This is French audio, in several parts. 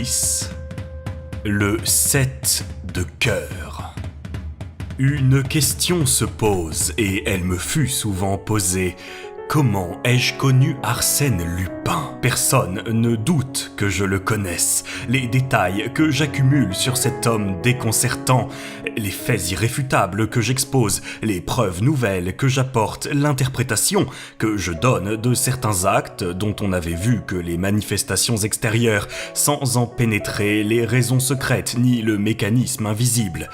6. Le 7 de cœur. Une question se pose, et elle me fut souvent posée. Comment ai-je connu Arsène Lupin ? Personne ne doute que je le connaisse. Les détails que j'accumule sur cet homme déconcertant, les faits irréfutables que j'expose, les preuves nouvelles que j'apporte, l'interprétation que je donne de certains actes dont on n'avait vu que les manifestations extérieures, sans en pénétrer les raisons secrètes ni le mécanisme invisible.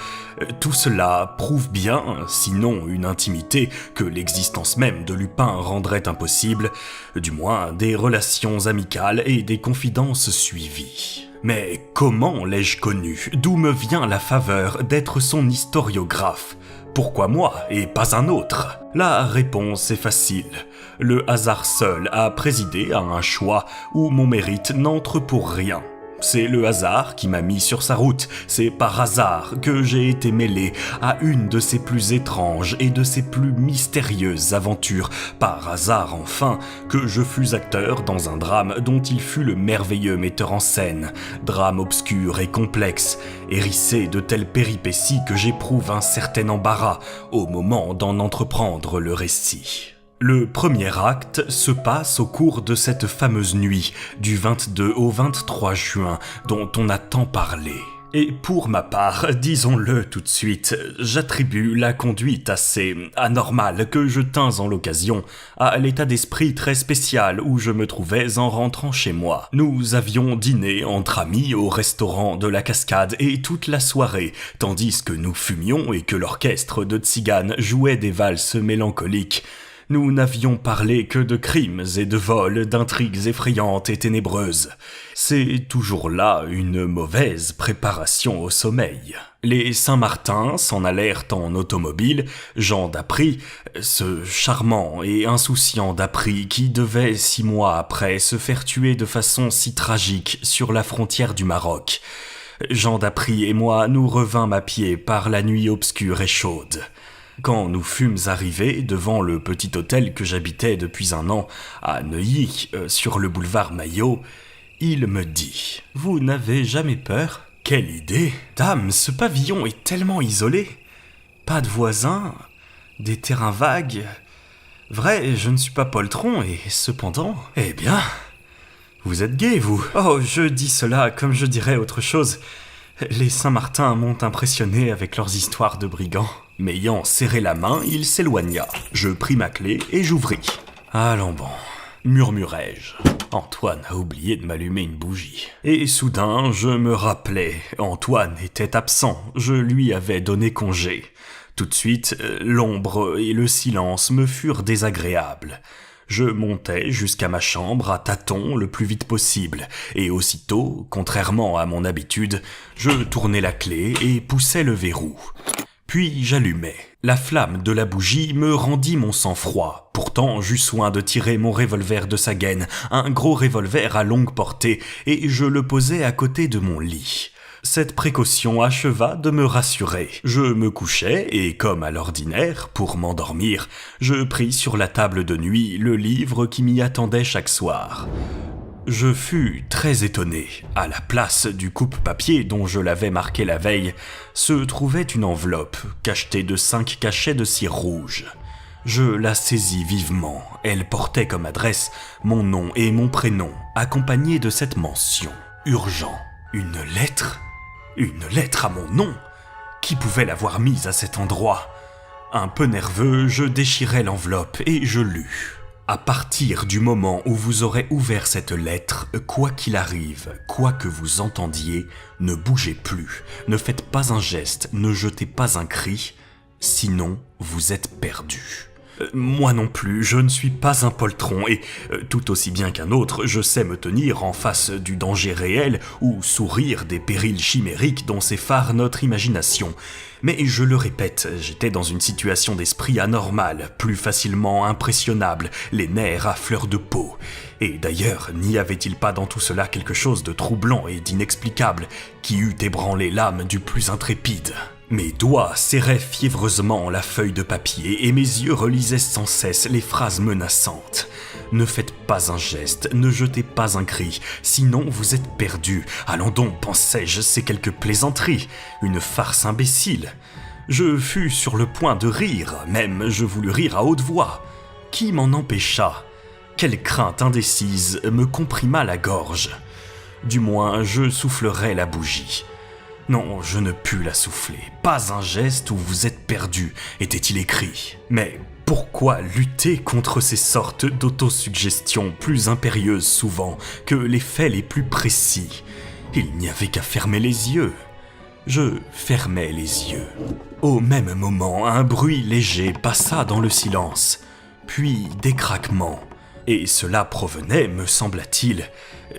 Tout cela prouve bien, sinon une intimité, que l'existence même de Lupin rendrait impossible, du moins des relations amicales et des confidences suivies. Mais comment l'ai-je connu ? D'où me vient la faveur d'être son historiographe ? Pourquoi moi et pas un autre ? La réponse est facile. Le hasard seul a présidé à un choix où mon mérite n'entre pour rien. C'est le hasard qui m'a mis sur sa route, c'est par hasard que j'ai été mêlé à une de ses plus étranges et de ses plus mystérieuses aventures, par hasard enfin que je fus acteur dans un drame dont il fut le merveilleux metteur en scène, drame obscur et complexe, hérissé de telles péripéties que j'éprouve un certain embarras au moment d'en entreprendre le récit. Le premier acte se passe au cours de cette fameuse nuit du 22 au 23 juin dont on a tant parlé. Et pour ma part, disons-le tout de suite, j'attribue la conduite assez anormale que je tins en l'occasion à l'état d'esprit très spécial où je me trouvais en rentrant chez moi. Nous avions dîné entre amis au restaurant de la Cascade et toute la soirée, tandis que nous fumions et que l'orchestre de tziganes jouait des valses mélancoliques. Nous n'avions parlé que de crimes et de vols, d'intrigues effrayantes et ténébreuses. C'est toujours là une mauvaise préparation au sommeil. Les Saint-Martin s'en allèrent en automobile, Jean Dapry, ce charmant et insouciant Dapry qui devait 6 mois après se faire tuer de façon si tragique sur la frontière du Maroc. Jean Dapry et moi nous revînmes à pied par la nuit obscure et chaude. Quand nous fûmes arrivés devant le petit hôtel que j'habitais depuis 1 an à Neuilly, sur le boulevard Maillot, il me dit « Vous n'avez jamais peur ? Quelle idée ! Dame, ce pavillon est tellement isolé. Pas de voisins, des terrains vagues. Vrai, je ne suis pas poltron et cependant... Eh bien, vous êtes gai, vous. Oh, je dis cela comme je dirais autre chose. Les Saint-Martin m'ont impressionné avec leurs histoires de brigands. » M'ayant serré la main, il s'éloigna. Je pris ma clé et j'ouvris. « Allons bon, » murmurai-je. Antoine a oublié de m'allumer une bougie. Et soudain, je me rappelais. Antoine était absent. Je lui avais donné congé. Tout de suite, l'ombre et le silence me furent désagréables. Je montai jusqu'à ma chambre à tâtons le plus vite possible, et aussitôt, contrairement à mon habitude, je tournai la clé et poussai le verrou. Puis j'allumai. La flamme de la bougie me rendit mon sang-froid. Pourtant, j'eus soin de tirer mon revolver de sa gaine, un gros revolver à longue portée, et je le posai à côté de mon lit. Cette précaution acheva de me rassurer. Je me couchai et, comme à l'ordinaire, pour m'endormir, je pris sur la table de nuit le livre qui m'y attendait chaque soir. Je fus très étonné. À la place du coupe-papier dont je l'avais marqué la veille, se trouvait une enveloppe cachetée de 5 cachets de cire rouge. Je la saisis vivement. Elle portait comme adresse mon nom et mon prénom, accompagnée de cette mention. Urgent. Une lettre ? Une lettre à mon nom ? Qui pouvait l'avoir mise à cet endroit ? Un peu nerveux, je déchirai l'enveloppe et je lus. À partir du moment où vous aurez ouvert cette lettre, quoi qu'il arrive, quoi que vous entendiez, ne bougez plus, ne faites pas un geste, ne jetez pas un cri, sinon vous êtes perdu. Moi non plus, je ne suis pas un poltron et, tout aussi bien qu'un autre, je sais me tenir en face du danger réel ou sourire des périls chimériques dont s'effare notre imagination. Mais je le répète, j'étais dans une situation d'esprit anormale, plus facilement impressionnable, les nerfs à fleur de peau. Et d'ailleurs, n'y avait-il pas dans tout cela quelque chose de troublant et d'inexplicable qui eût ébranlé l'âme du plus intrépide ? Mes doigts serraient fiévreusement la feuille de papier et mes yeux relisaient sans cesse les phrases menaçantes. Ne faites pas un geste, ne jetez pas un cri, sinon vous êtes perdu. Allons donc, pensais-je, c'est quelque plaisanterie, une farce imbécile. Je fus sur le point de rire, même je voulus rire à haute voix. Qui m'en empêcha ? Quelle crainte indécise me comprima la gorge. Du moins, je soufflerai la bougie. Non, je ne pus la souffler. Pas un geste ou vous êtes perdu, était-il écrit. Mais pourquoi lutter contre ces sortes d'autosuggestions plus impérieuses souvent que les faits les plus précis ? Il n'y avait qu'à fermer les yeux. Je fermai les yeux. Au même moment, un bruit léger passa dans le silence, puis des craquements. Et cela provenait, me sembla-t-il,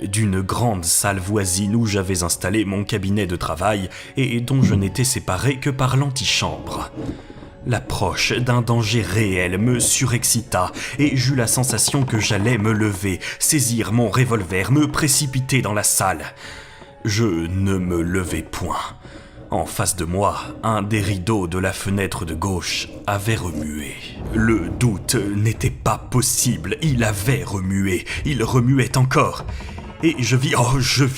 d'une grande salle voisine où j'avais installé mon cabinet de travail et dont je n'étais séparé que par l'antichambre. L'approche d'un danger réel me surexcita et j'eus la sensation que j'allais me lever, saisir mon revolver, me précipiter dans la salle. Je ne me levai point. En face de moi, un des rideaux de la fenêtre de gauche avait remué. Le doute n'était pas possible, il avait remué, il remuait encore. Et je vis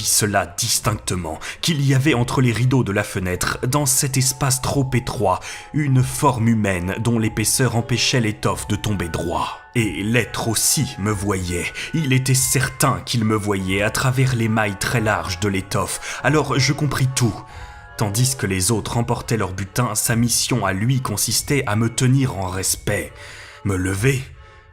cela distinctement, qu'il y avait entre les rideaux de la fenêtre, dans cet espace trop étroit, une forme humaine dont l'épaisseur empêchait l'étoffe de tomber droit. Et l'être aussi me voyait, il était certain qu'il me voyait à travers les mailles très larges de l'étoffe, alors je compris tout. Tandis que les autres emportaient leur butin, sa mission à lui consistait à me tenir en respect. Me lever,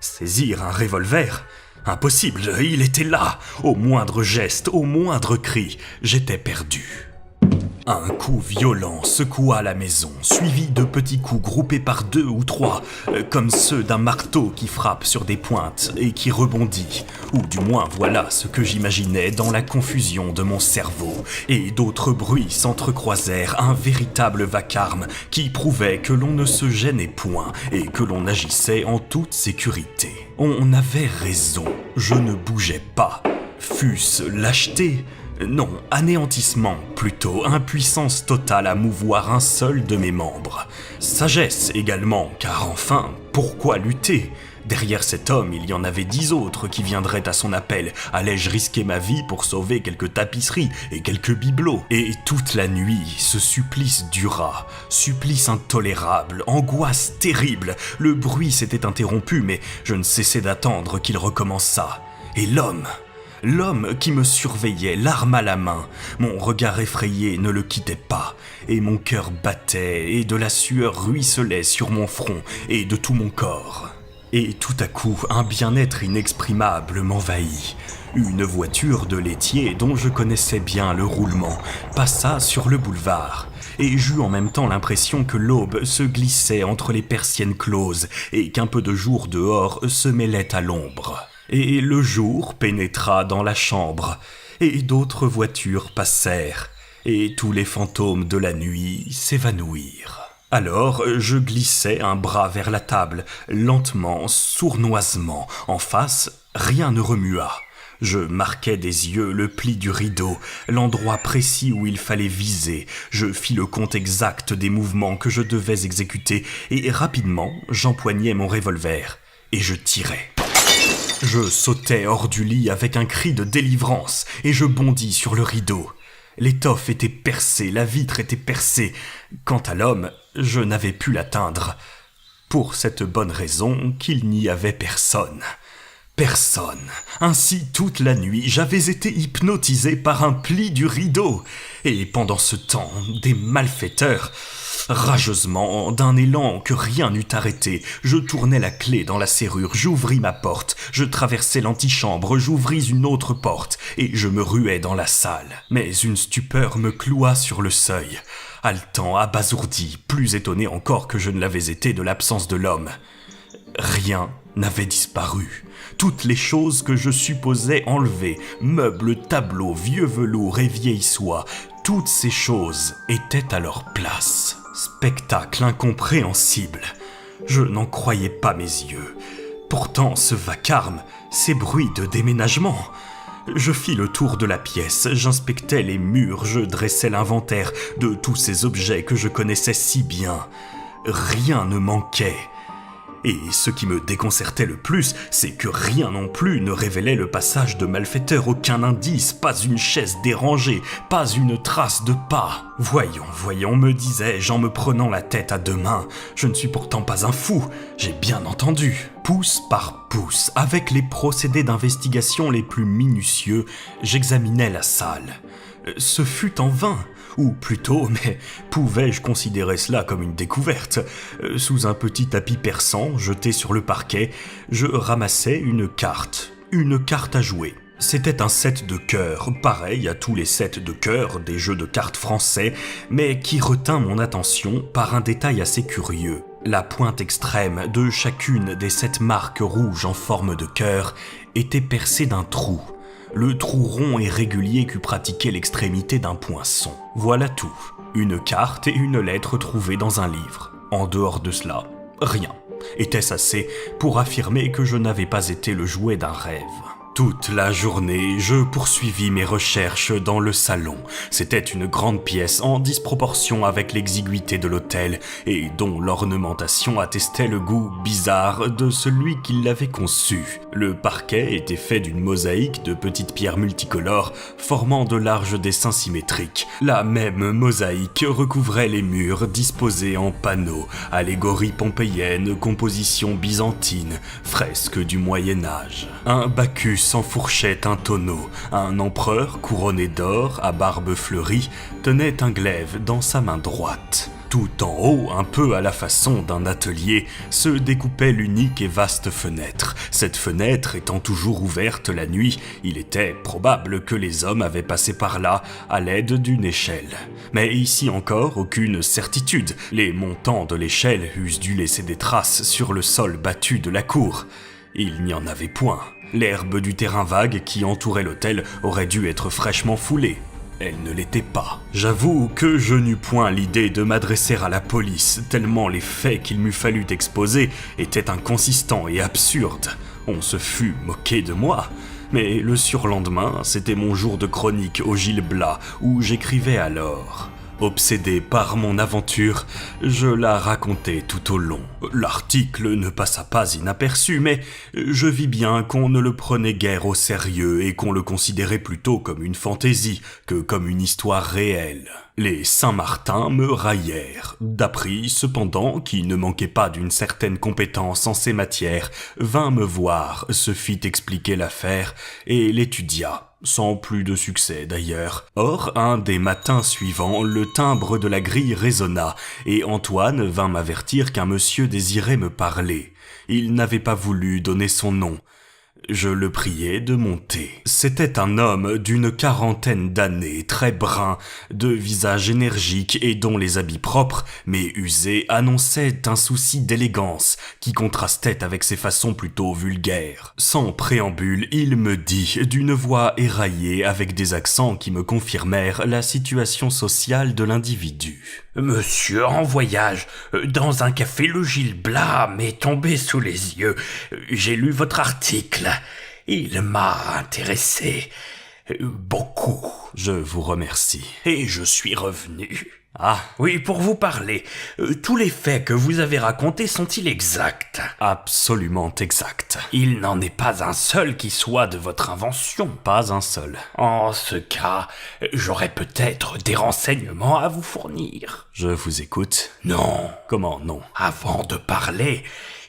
saisir un revolver, impossible, il était là. Au moindre geste, au moindre cri, j'étais perdu. Un coup violent secoua la maison, suivi de petits coups groupés par 2 ou 3, comme ceux d'un marteau qui frappe sur des pointes et qui rebondit, ou du moins voilà ce que j'imaginais dans la confusion de mon cerveau, et d'autres bruits s'entrecroisèrent, un véritable vacarme qui prouvait que l'on ne se gênait point et que l'on agissait en toute sécurité. On avait raison, je ne bougeais pas, fût-ce lâcheté. Non, anéantissement plutôt, impuissance totale à mouvoir un seul de mes membres. Sagesse également, car enfin, pourquoi lutter ? Derrière cet homme, il y en avait 10 autres qui viendraient à son appel. Allais-je risquer ma vie pour sauver quelques tapisseries et quelques bibelots ? Et toute la nuit, ce supplice dura. Supplice intolérable, angoisse terrible. Le bruit s'était interrompu, mais je ne cessais d'attendre qu'il recommençât. Et L'homme qui me surveillait, l'arme à la main, mon regard effrayé ne le quittait pas, et mon cœur battait, et de la sueur ruisselait sur mon front et de tout mon corps. Et tout à coup, un bien-être inexprimable m'envahit. Une voiture de laitier, dont je connaissais bien le roulement, passa sur le boulevard, et j'eus en même temps l'impression que l'aube se glissait entre les persiennes closes, et qu'un peu de jour dehors se mêlait à l'ombre. Et le jour pénétra dans la chambre, et d'autres voitures passèrent, et tous les fantômes de la nuit s'évanouirent. Alors je glissai un bras vers la table, lentement, sournoisement. En face, rien ne remua. Je marquai des yeux le pli du rideau, l'endroit précis où il fallait viser. Je fis le compte exact des mouvements que je devais exécuter, et rapidement j'empoignai mon revolver, et je tirai. Je sautai hors du lit avec un cri de délivrance et je bondis sur le rideau. L'étoffe était percée, la vitre était percée. Quant à l'homme, je n'avais pu l'atteindre. Pour cette bonne raison qu'il n'y avait personne. Personne. Ainsi, toute la nuit, j'avais été hypnotisé par un pli du rideau. Et pendant ce temps, des malfaiteurs... Rageusement, d'un élan que rien n'eût arrêté, je tournai la clé dans la serrure, j'ouvris ma porte, je traversai l'antichambre, j'ouvris une autre porte, et je me ruai dans la salle. Mais une stupeur me cloua sur le seuil, haletant, abasourdi, plus étonné encore que je ne l'avais été de l'absence de l'homme. Rien n'avait disparu. Toutes les choses que je supposais enlevées, meubles, tableaux, vieux velours et vieilles soies, toutes ces choses étaient à leur place. Spectacle incompréhensible. Je n'en croyais pas mes yeux. Pourtant, ce vacarme, ces bruits de déménagement, Je fis le tour de la pièce, j'inspectais les murs, je dressais l'inventaire de tous ces objets que je connaissais si bien. Rien ne manquait. Et ce qui me déconcertait le plus, c'est que rien non plus ne révélait le passage de malfaiteurs, aucun indice, pas une chaise dérangée, pas une trace de pas. Voyons, me disais-je en me prenant la tête à deux mains, je ne suis pourtant pas un fou, j'ai bien entendu. Pouce par pouce, avec les procédés d'investigation les plus minutieux, j'examinais la salle. Ce fut en vain. Ou plutôt, mais pouvais-je considérer cela comme une découverte ? Sous un petit tapis persan jeté sur le parquet, je ramassai une carte à jouer. C'était un set de cœurs, pareil à tous les sets de cœurs des jeux de cartes français, mais qui retint mon attention par un détail assez curieux. La pointe extrême de chacune des 7 marques rouges en forme de cœur était percée d'un trou. Le trou rond et régulier qu'eût pratiqué l'extrémité d'un poinçon. Voilà tout. Une carte et une lettre trouvées dans un livre. En dehors de cela, rien. Était-ce assez pour affirmer que je n'avais pas été le jouet d'un rêve ? Toute la journée, je poursuivis mes recherches dans le salon. C'était une grande pièce en disproportion avec l'exiguïté de l'hôtel et dont l'ornementation attestait le goût bizarre de celui qui l'avait conçu. Le parquet était fait d'une mosaïque de petites pierres multicolores formant de larges dessins symétriques. La même mosaïque recouvrait les murs disposés en panneaux, allégories pompéiennes, compositions byzantines, fresques du Moyen-Âge. Un Bacchus en fourchette un tonneau, un empereur couronné d'or à barbe fleurie tenait un glaive dans sa main droite. Tout en haut, un peu à la façon d'un atelier, se découpait l'unique et vaste fenêtre. Cette fenêtre étant toujours ouverte la nuit, il était probable que les hommes avaient passé par là à l'aide d'une échelle. Mais ici encore, aucune certitude. Les montants de l'échelle eussent dû laisser des traces sur le sol battu de la cour. Il n'y en avait point. L'herbe du terrain vague qui entourait l'hôtel aurait dû être fraîchement foulée. Elle ne l'était pas. J'avoue que je n'eus point l'idée de m'adresser à la police, tellement les faits qu'il m'eût fallu exposer étaient inconsistants et absurdes. On se fut moqué de moi. Mais le surlendemain, c'était mon jour de chronique au Gil Blas, où j'écrivais alors. Obsédé par mon aventure, je la racontai tout au long. L'article ne passa pas inaperçu, mais je vis bien qu'on ne le prenait guère au sérieux et qu'on le considérait plutôt comme une fantaisie que comme une histoire réelle. Les Saint-Martin me raillèrent. D'Apry, cependant, qui ne manquait pas d'une certaine compétence en ces matières, vint me voir, se fit expliquer l'affaire et l'étudia. Sans plus de succès d'ailleurs. Or, un des matins suivants, le timbre de la grille résonna, et Antoine vint m'avertir qu'un monsieur désirait me parler. Il n'avait pas voulu donner son nom. Je le priai de monter. C'était un homme d'une 40aine d'années, très brun, de visage énergique et dont les habits propres, mais usés, annonçaient un souci d'élégance qui contrastait avec ses façons plutôt vulgaires. Sans préambule, il me dit, d'une voix éraillée avec des accents qui me confirmèrent la situation sociale de l'individu. « Monsieur en voyage, dans un café le Gil Blas m'est tombé sous les yeux. J'ai lu votre article. Il m'a intéressé beaucoup. Je vous remercie. Et je suis revenu. Ah, oui, pour vous parler. Tous les faits que vous avez racontés sont-ils exacts ? Absolument exacts. Il n'en est pas un seul qui soit de votre invention. Pas un seul. En ce cas, j'aurais peut-être des renseignements à vous fournir. Je vous écoute. Non. Comment non ? Avant de parler,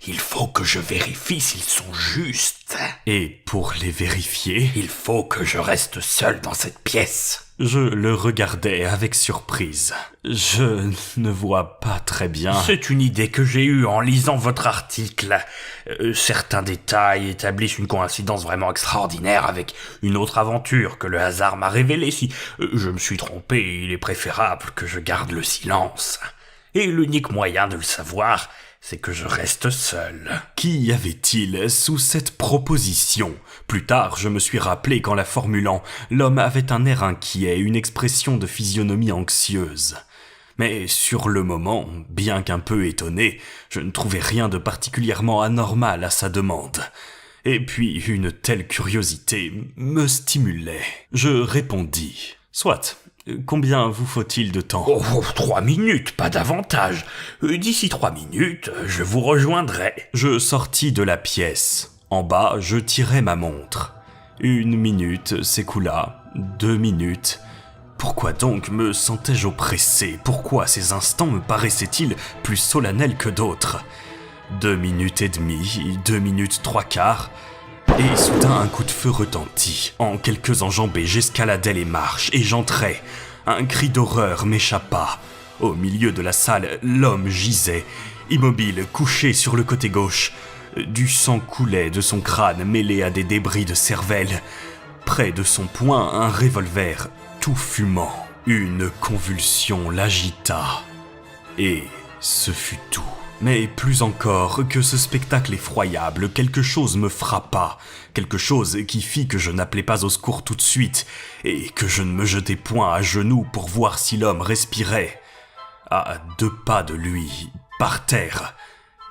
il faut que je vérifie s'ils sont justes. Et pour les vérifier, il faut que je reste seul dans cette pièce. Je le regardais avec surprise. Je ne vois pas très bien. C'est une idée que j'ai eue en lisant votre article. Certains détails établissent une coïncidence vraiment extraordinaire avec une autre aventure que le hasard m'a révélée. Si je me suis trompé, il est préférable que je garde le silence. Et l'unique moyen de le savoir, c'est que je reste seul. Qu'y avait-il sous cette proposition ? Plus tard, je me suis rappelé qu'en la formulant, l'homme avait un air inquiet, une expression de physionomie anxieuse. Mais sur le moment, bien qu'un peu étonné, je ne trouvais rien de particulièrement anormal à sa demande. Et puis une telle curiosité me stimulait. Je répondis. Soit. Combien vous faut-il de temps ? 3 minutes, pas davantage. D'ici 3 minutes, je vous rejoindrai. Je sortis de la pièce. En bas, je tirai ma montre. 1 minute s'écoula, 2 minutes. Pourquoi donc me sentais-je oppressé ? Pourquoi ces instants me paraissaient-ils plus solennels que d'autres ? 2 minutes et demie, 2 minutes 3/4... Et soudain un coup de feu retentit. En quelques enjambées, j'escaladai les marches et j'entrai. Un cri d'horreur m'échappa. Au milieu de la salle, l'homme gisait, immobile, couché sur le côté gauche. Du sang coulait de son crâne mêlé à des débris de cervelle. Près de son poing, un revolver, tout fumant. Une convulsion l'agita. Et ce fut tout. Mais plus encore que ce spectacle effroyable, quelque chose me frappa, quelque chose qui fit que je n'appelai pas au secours tout de suite, et que je ne me jetai point à genoux pour voir si l'homme respirait. À 2 pas de lui, par terre,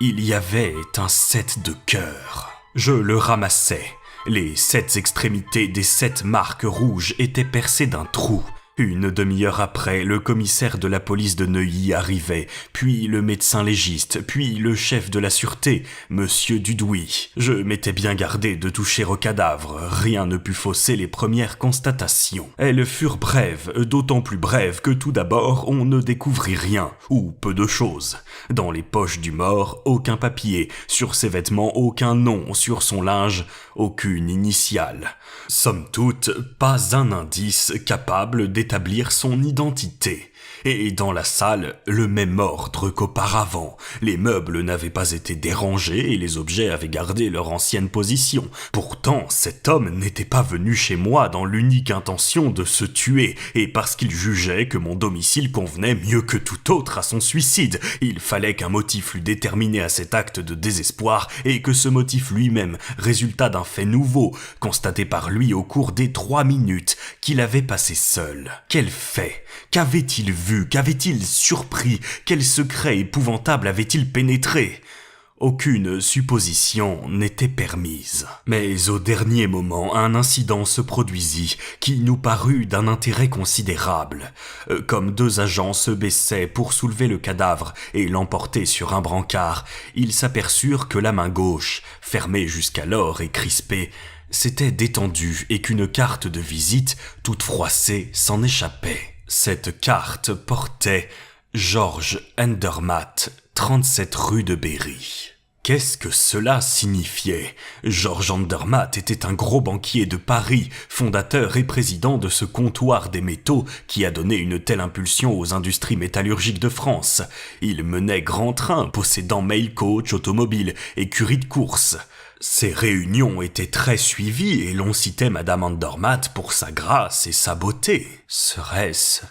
il y avait un 7 de cœur. Je le ramassai. Les 7 extrémités des 7 marques rouges étaient percées d'un trou. 1 demi-heure après, le commissaire de la police de Neuilly arrivait, puis le médecin légiste, puis le chef de la sûreté, monsieur Dudouis. Je m'étais bien gardé de toucher au cadavre, rien ne put fausser les premières constatations. Elles furent brèves, d'autant plus brèves que tout d'abord on ne découvrit rien, ou peu de choses. Dans les poches du mort, aucun papier, sur ses vêtements aucun nom, sur son linge, aucune initiale. Somme toute, pas un indice capable d'établir son identité. Et dans la salle, le même ordre qu'auparavant. Les meubles n'avaient pas été dérangés et les objets avaient gardé leur ancienne position. Pourtant, cet homme n'était pas venu chez moi dans l'unique intention de se tuer, et parce qu'il jugeait que mon domicile convenait mieux que tout autre à son suicide. Il fallait qu'un motif l'eût déterminé à cet acte de désespoir, et que ce motif lui-même résultât d'un fait nouveau, constaté par lui au cours des 3 minutes qu'il avait passé seul. Quel fait ? Qu'avait-il vu ? Qu'avait-il surpris ? Quel secret épouvantable avait-il pénétré ? Aucune supposition n'était permise. Mais au dernier moment, un incident se produisit qui nous parut d'un intérêt considérable. Comme 2 agents se baissaient pour soulever le cadavre et l'emporter sur un brancard, ils s'aperçurent que la main gauche, fermée jusqu'alors et crispée, s'était détendue et qu'une carte de visite, toute froissée, s'en échappait. Cette carte portait Georges Andermatt, 37 rue de Berry. Qu'est-ce que cela signifiait ? Georges Andermatt était un gros banquier de Paris, fondateur et président de ce comptoir des métaux qui a donné une telle impulsion aux industries métallurgiques de France. Il menait grand train, possédant mail coach, automobile, écurie de course. Ces réunions étaient très suivies et l'on citait Madame Andermatt pour sa grâce et sa beauté. Serait-ce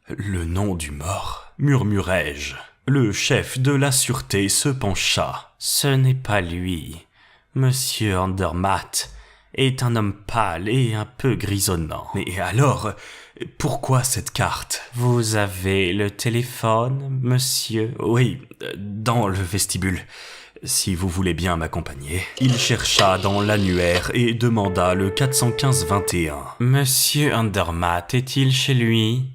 le nom du mort ? Murmurai-je. Le chef de la sûreté se pencha. Ce n'est pas lui. Monsieur Andermatt est un homme pâle et un peu grisonnant. Mais alors, pourquoi cette carte ? Vous avez le téléphone, monsieur ? Oui, dans le vestibule. Si vous voulez bien m'accompagner. Il chercha dans l'annuaire et demanda le 415-21. Monsieur Andermatt est-il chez lui ?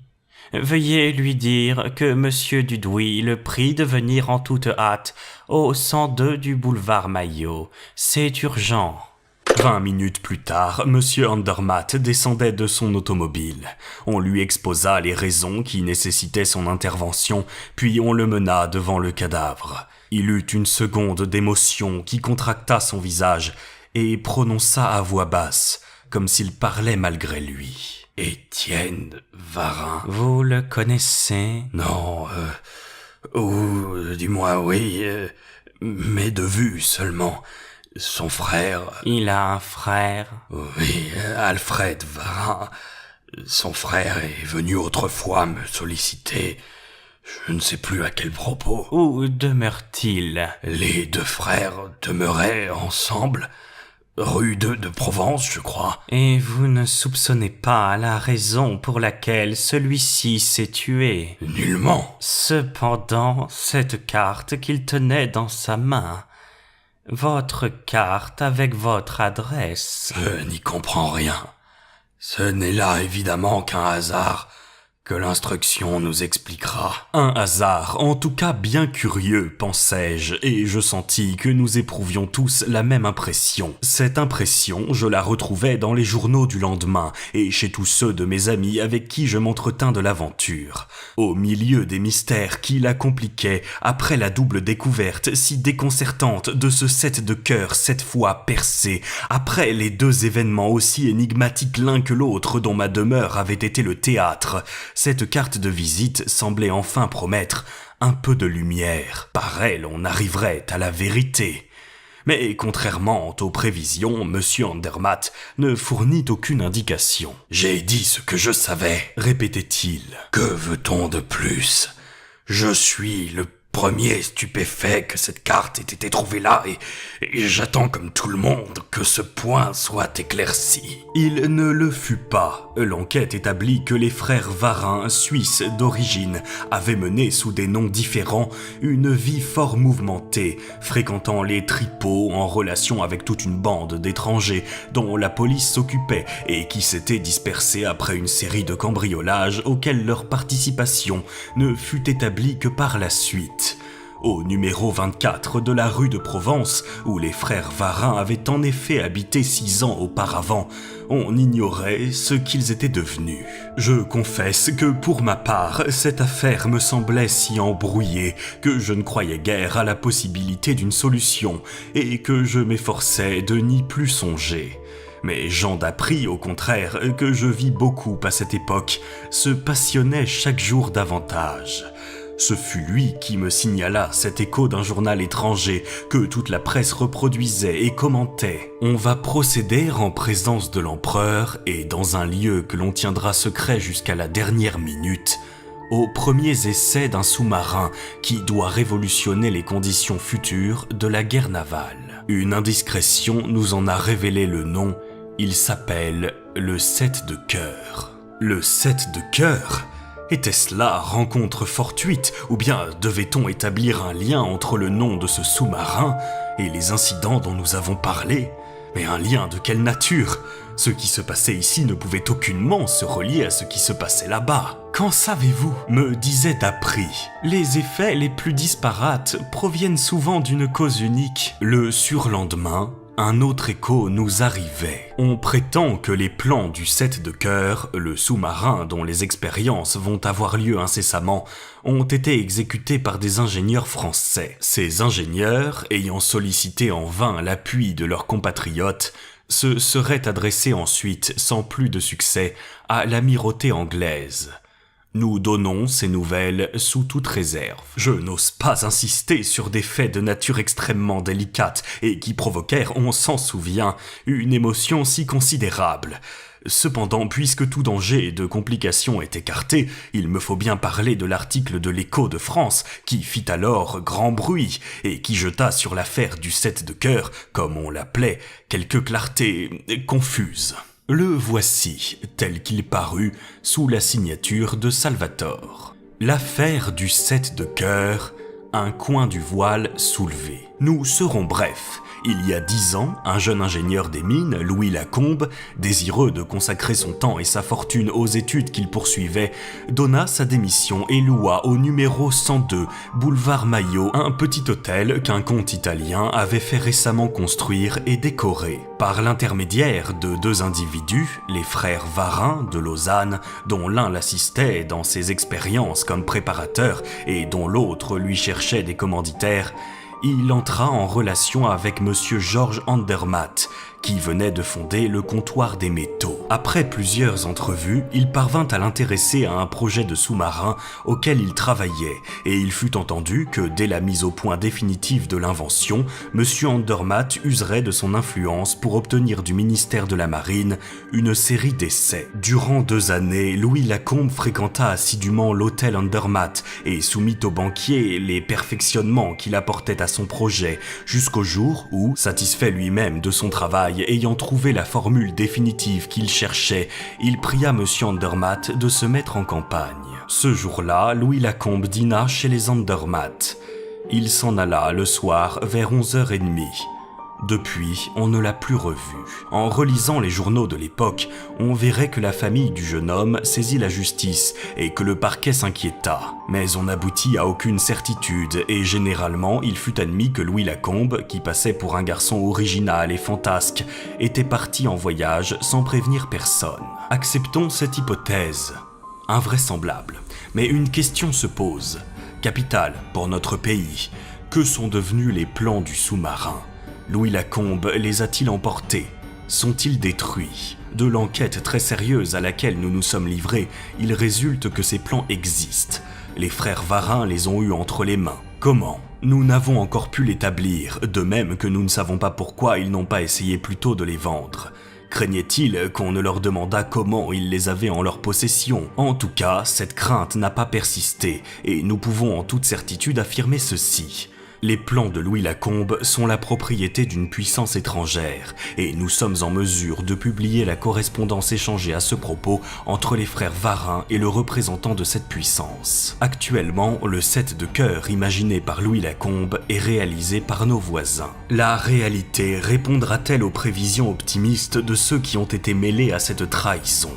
Veuillez lui dire que monsieur Dudouis le prie de venir en toute hâte au 102 du boulevard Maillot. C'est urgent. 20 minutes plus tard, monsieur Andermatt descendait de son automobile. On lui exposa les raisons qui nécessitaient son intervention, puis on le mena devant le cadavre. Il eut une seconde d'émotion qui contracta son visage et prononça à voix basse, comme s'il parlait malgré lui. « Étienne Varin. Vous le connaissez ? » « Non, du moins oui, mais de vue seulement. Son frère... » « Il a un frère ? » « Oui, Alfred Varin. Son frère est venu autrefois me solliciter. Je ne sais plus à quel propos. » « Où demeure-t-il ? » « Les 2 frères demeuraient ensemble. Rue de Provence, je crois. » « Et vous ne soupçonnez pas la raison pour laquelle celui-ci s'est tué ? » « Nullement. » « Cependant, cette carte qu'il tenait dans sa main Votre carte avec votre adresse. Je n'y comprends rien. Ce n'est là évidemment qu'un hasard que l'instruction nous expliquera. Un hasard, en tout cas bien curieux, pensai-je, et je sentis que nous éprouvions tous la même impression. Cette impression, je la retrouvais dans les journaux du lendemain, et chez tous ceux de mes amis avec qui je m'entretins de l'aventure. Au milieu des mystères qui la compliquaient, après la double découverte si déconcertante de ce 7 de cœur 7 fois percé, après les deux événements aussi énigmatiques l'un que l'autre dont ma demeure avait été le théâtre, cette carte de visite semblait enfin promettre un peu de lumière. Par elle, on arriverait à la vérité. Mais contrairement aux prévisions, M. Andermatt ne fournit aucune indication. « J'ai dit ce que je savais, » répétait-il. « Que veut-on de plus ? Je suis le premier stupéfait que cette carte ait été trouvée là et j'attends comme tout le monde que ce point soit éclairci. » Il ne le fut pas. L'enquête établit que les frères Varin, suisses d'origine, avaient mené sous des noms différents une vie fort mouvementée, fréquentant les tripots en relation avec toute une bande d'étrangers dont la police s'occupait et qui s'étaient dispersés après une série de cambriolages auxquels leur participation ne fut établie que par la suite. Au numéro 24 de la rue de Provence, où les frères Varin avaient en effet habité 6 ans auparavant, on ignorait ce qu'ils étaient devenus. Je confesse que pour ma part, cette affaire me semblait si embrouillée que je ne croyais guère à la possibilité d'une solution et que je m'efforçais de n'y plus songer. Mais Jean d'Appris, au contraire, que je vis beaucoup à cette époque, se passionnait chaque jour davantage. Ce fut lui qui me signala cet écho d'un journal étranger que toute la presse reproduisait et commentait. On va procéder en présence de l'empereur et dans un lieu que l'on tiendra secret jusqu'à la dernière minute, aux premiers essais d'un sous-marin qui doit révolutionner les conditions futures de la guerre navale. Une indiscrétion nous en a révélé le nom, il s'appelle le 7 de cœur. Le 7 de cœur ? Était-ce là rencontre fortuite, ou bien devait-on établir un lien entre le nom de ce sous-marin et les incidents dont nous avons parlé ? Mais un lien de quelle nature ? Ce qui se passait ici ne pouvait aucunement se relier à ce qui se passait là-bas. « Qu'en savez-vous » me disait D'Appris. « Les effets les plus disparates proviennent souvent d'une cause unique. » Le surlendemain, un autre écho nous arrivait. On prétend que les plans du 7 de cœur, le sous-marin dont les expériences vont avoir lieu incessamment, ont été exécutés par des ingénieurs français. Ces ingénieurs, ayant sollicité en vain l'appui de leurs compatriotes, se seraient adressés ensuite, sans plus de succès, à l'amirauté anglaise. Nous donnons ces nouvelles sous toute réserve. Je n'ose pas insister sur des faits de nature extrêmement délicate et qui provoquèrent, on s'en souvient, une émotion si considérable. Cependant, puisque tout danger de complication est écarté, il me faut bien parler de l'article de l'Écho de France qui fit alors grand bruit et qui jeta sur l'affaire du 7 de cœur, comme on l'appelait, quelques clartés confuses. Le voici, tel qu'il parut, sous la signature de Salvator. L'affaire du 7 de cœur, un coin du voile soulevé. Nous serons brefs. Il y a 10 ans, un jeune ingénieur des mines, Louis Lacombe, désireux de consacrer son temps et sa fortune aux études qu'il poursuivait, donna sa démission et loua au numéro 102, boulevard Maillot, un petit hôtel qu'un comte italien avait fait récemment construire et décorer. Par l'intermédiaire de 2 individus, les frères Varin de Lausanne, dont l'un l'assistait dans ses expériences comme préparateur et dont l'autre lui cherchait des commanditaires, il entra en relation avec M. Georges Andermatt, qui venait de fonder le comptoir des métaux. Après plusieurs entrevues, il parvint à l'intéresser à un projet de sous-marin auquel il travaillait, et il fut entendu que dès la mise au point définitive de l'invention, M. Andermatt userait de son influence pour obtenir du ministère de la Marine une série d'essais. Durant 2 années, Louis Lacombe fréquenta assidûment l'hôtel Andermatt et soumit au banquier les perfectionnements qu'il apportait à son projet, jusqu'au jour où, satisfait lui-même de son travail, ayant trouvé la formule définitive qu'il cherchait, il pria M. Andermatt de se mettre en campagne. Ce jour-là, Louis Lacombe dîna chez les Andermatt. Il s'en alla le soir vers 11h30. Depuis, on ne l'a plus revu. En relisant les journaux de l'époque, on verrait que la famille du jeune homme saisit la justice et que le parquet s'inquiéta. Mais on n'aboutit à aucune certitude et généralement, il fut admis que Louis Lacombe, qui passait pour un garçon original et fantasque, était parti en voyage sans prévenir personne. Acceptons cette hypothèse. Invraisemblable. Mais une question se pose. Capitale pour notre pays. Que sont devenus les plans du sous-marin ? Louis Lacombe les a-t-il emportés? Sont-ils détruits? De l'enquête très sérieuse à laquelle nous nous sommes livrés, il résulte que ces plans existent. Les frères Varin les ont eus entre les mains. Comment? Nous n'avons encore pu l'établir, de même que nous ne savons pas pourquoi ils n'ont pas essayé plus tôt de les vendre. Craignait-il qu'on ne leur demandât comment ils les avaient en leur possession? En tout cas, cette crainte n'a pas persisté, et nous pouvons en toute certitude affirmer ceci. Les plans de Louis Lacombe sont la propriété d'une puissance étrangère, et nous sommes en mesure de publier la correspondance échangée à ce propos entre les frères Varin et le représentant de cette puissance. Actuellement, le 7 de cœur imaginé par Louis Lacombe est réalisé par nos voisins. La réalité répondra-t-elle aux prévisions optimistes de ceux qui ont été mêlés à cette trahison ?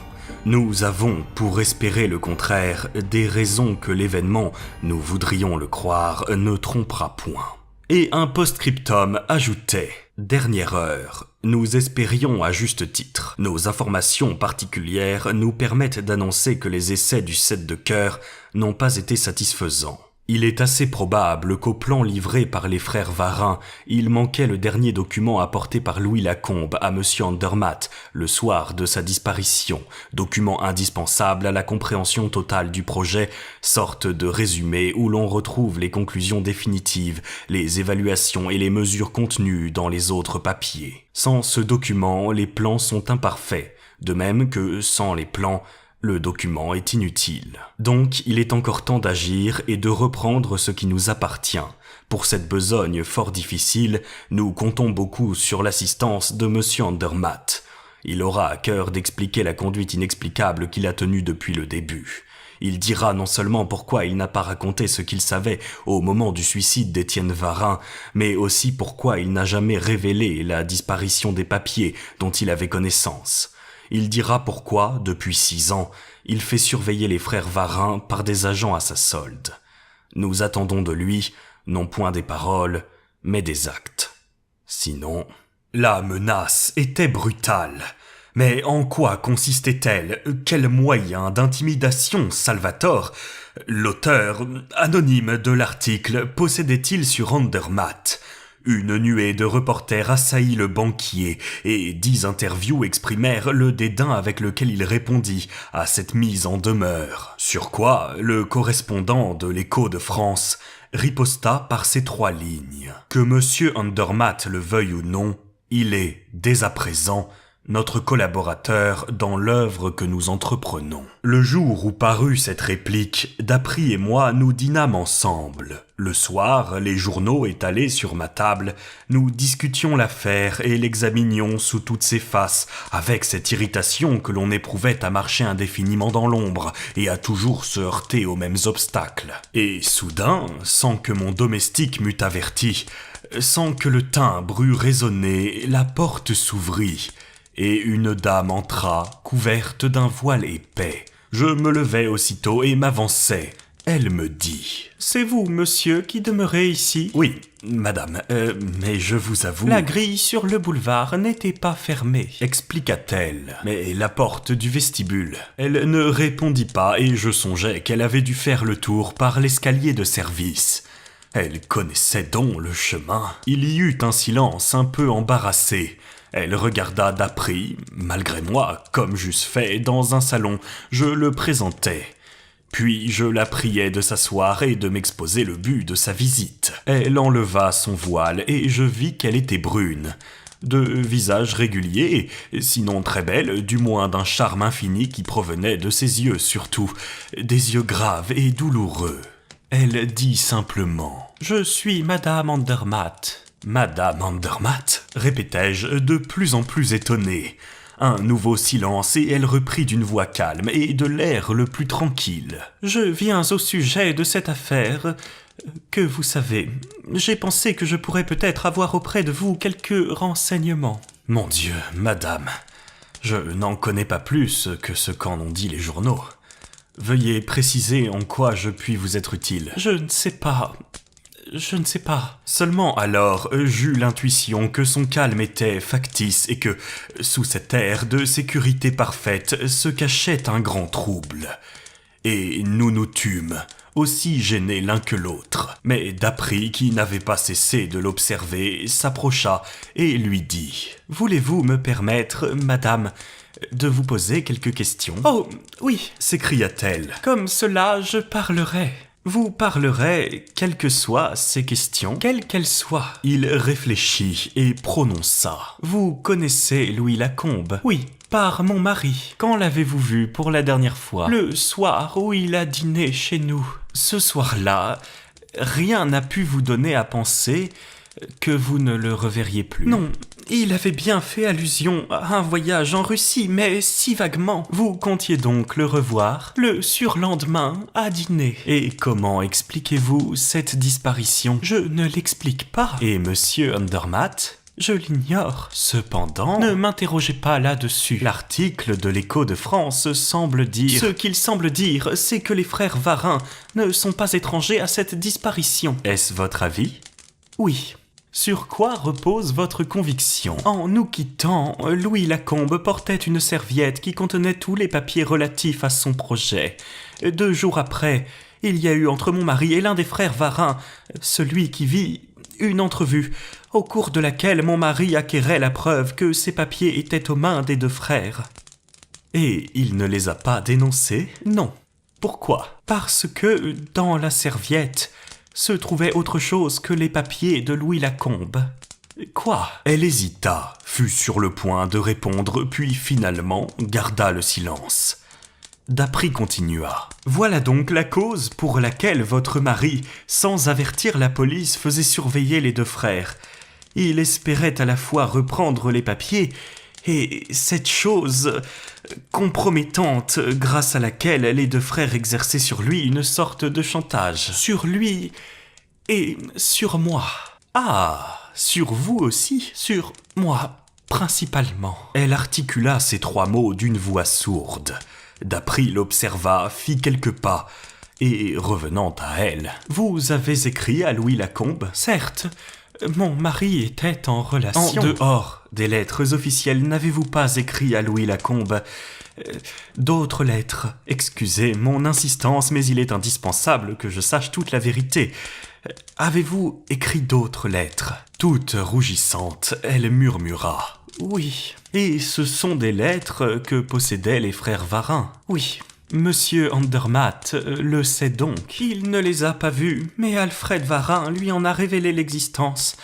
Nous avons, pour espérer le contraire, des raisons que l'événement, nous voudrions le croire, ne trompera point. Et un post-scriptum ajoutait « Dernière heure, nous espérions à juste titre. Nos informations particulières nous permettent d'annoncer que les essais du 7 de cœur n'ont pas été satisfaisants. Il est assez probable qu'au plan livré par les frères Varin, il manquait le dernier document apporté par Louis Lacombe à M. Andermatt le soir de sa disparition, document indispensable à la compréhension totale du projet, sorte de résumé où l'on retrouve les conclusions définitives, les évaluations et les mesures contenues dans les autres papiers. Sans ce document, les plans sont imparfaits, de même que, sans les plans, le document est inutile. Donc, il est encore temps d'agir et de reprendre ce qui nous appartient. Pour cette besogne fort difficile, nous comptons beaucoup sur l'assistance de M. Andermatt. Il aura à cœur d'expliquer la conduite inexplicable qu'il a tenue depuis le début. Il dira non seulement pourquoi il n'a pas raconté ce qu'il savait au moment du suicide d'Étienne Varin, mais aussi pourquoi il n'a jamais révélé la disparition des papiers dont il avait connaissance. Il dira pourquoi, depuis 6 ans, il fait surveiller les frères Varin par des agents à sa solde. Nous attendons de lui, non point des paroles, mais des actes. Sinon, la menace était brutale. Mais en quoi consistait-elle? Quel moyen d'intimidation Salvatore, l'auteur anonyme de l'article, possédait-il sur Andermatt? Une nuée de reporters assaillit le banquier et 10 interviews exprimèrent le dédain avec lequel il répondit à cette mise en demeure. Sur quoi, le correspondant de l'Écho de France riposta par ces 3 lignes. Que M. Andermatt le veuille ou non, il est, dès à présent, notre collaborateur dans l'œuvre que nous entreprenons. Le jour où parut cette réplique, Dapry et moi nous dînâmes ensemble. Le soir, les journaux étalés sur ma table, nous discutions l'affaire et l'examinions sous toutes ses faces, avec cette irritation que l'on éprouvait à marcher indéfiniment dans l'ombre et à toujours se heurter aux mêmes obstacles. Et soudain, sans que mon domestique m'eût averti, sans que le timbre eût résonné, la porte s'ouvrit. Et une dame entra, couverte d'un voile épais. Je me levai aussitôt et m'avançai. Elle me dit « C'est vous, monsieur, qui demeurez ici ?»« Oui, madame, mais je vous avoue... »« La grille sur le boulevard n'était pas fermée, » expliqua-t-elle. « Mais la porte du vestibule... » Elle ne répondit pas et je songeais qu'elle avait dû faire le tour par l'escalier de service. Elle connaissait donc le chemin. Il y eut un silence un peu embarrassé. Elle regarda Dapry, malgré moi, comme j'eusse fait dans un salon, je le présentai. Puis je la priai de s'asseoir et de m'exposer le but de sa visite. Elle enleva son voile et je vis qu'elle était brune. De visage régulier, sinon très belle, du moins d'un charme infini qui provenait de ses yeux surtout, des yeux graves et douloureux. Elle dit simplement « Je suis Madame Andermatt. » « Madame Andermatt » répétai-je, de plus en plus étonné. Un nouveau silence et elle reprit d'une voix calme et de l'air le plus tranquille. « Je viens au sujet de cette affaire. Que vous savez, j'ai pensé que je pourrais peut-être avoir auprès de vous quelques renseignements. Mon Dieu, madame, je n'en connais pas plus que ce qu'en ont dit les journaux. Veuillez préciser en quoi je puis vous être utile. Je ne sais pas. Seulement alors, j'eus l'intuition que son calme était factice et que, sous cet air de sécurité parfaite, se cachait un grand trouble. Et nous nous tûmes, aussi gênés l'un que l'autre. Mais Dappry, qui n'avait pas cessé de l'observer, s'approcha et lui dit « Voulez-vous me permettre, madame, de vous poser quelques questions ?»« Oh, oui !» s'écria-t-elle. « Comme cela, je parlerai. » Vous parlerez, quelles que soient ces questions, quelles qu'elles soient. Il réfléchit et prononça. Vous connaissez Louis Lacombe? Oui, par mon mari. Quand l'avez-vous vu pour la dernière fois? Le soir où il a dîné chez nous. Ce soir-là, rien n'a pu vous donner à penser que vous ne le reverriez plus. Non, il avait bien fait allusion à un voyage en Russie, mais si vaguement. Vous comptiez donc le revoir le surlendemain à dîner. Et comment expliquez-vous cette disparition? Je ne l'explique pas. Et monsieur Andermatt? Je l'ignore. Cependant, ne m'interrogez pas là-dessus. L'article de l'Écho de France semble dire... Ce qu'il semble dire, c'est que les frères Varin ne sont pas étrangers à cette disparition. Est-ce votre avis? Oui. Sur quoi repose votre conviction? En nous quittant, Louis Lacombe portait une serviette qui contenait tous les papiers relatifs à son projet. 2 jours après, il y a eu entre mon mari et l'un des frères Varin, celui qui vit, une entrevue, au cours de laquelle mon mari acquérait la preuve que ces papiers étaient aux mains des 2 frères. Et il ne les a pas dénoncés? Non. Pourquoi? Parce que, dans la serviette, se trouvait autre chose que les papiers de Louis Lacombe. Quoi? Elle hésita, fut sur le point de répondre, puis finalement garda le silence. Dappry continua. Voilà donc la cause pour laquelle votre mari, sans avertir la police, faisait surveiller les 2 frères. Il espérait à la fois reprendre les papiers et cette chose compromettante grâce à laquelle les 2 frères exerçaient sur lui une sorte de chantage. Sur lui et sur moi. Ah, sur vous aussi? Sur moi, principalement. Elle articula ces 3 mots d'une voix sourde. Dappry l'observa, fit quelques pas, et revenant à elle. « Vous avez écrit à Louis Lacombe? »« Certes, mon mari était en relation. »« En dehors des lettres officielles, n'avez-vous pas écrit à Louis Lacombe d'autres lettres? Excusez mon insistance, mais il est indispensable que je sache toute la vérité. Avez-vous écrit d'autres lettres ?» Toute rougissante, elle murmura. « Oui. » « Et ce sont des lettres que possédaient les frères Varin. »« Oui. Monsieur Andermatt le sait donc. Il ne les a pas vues, mais Alfred Varin lui en a révélé l'existence,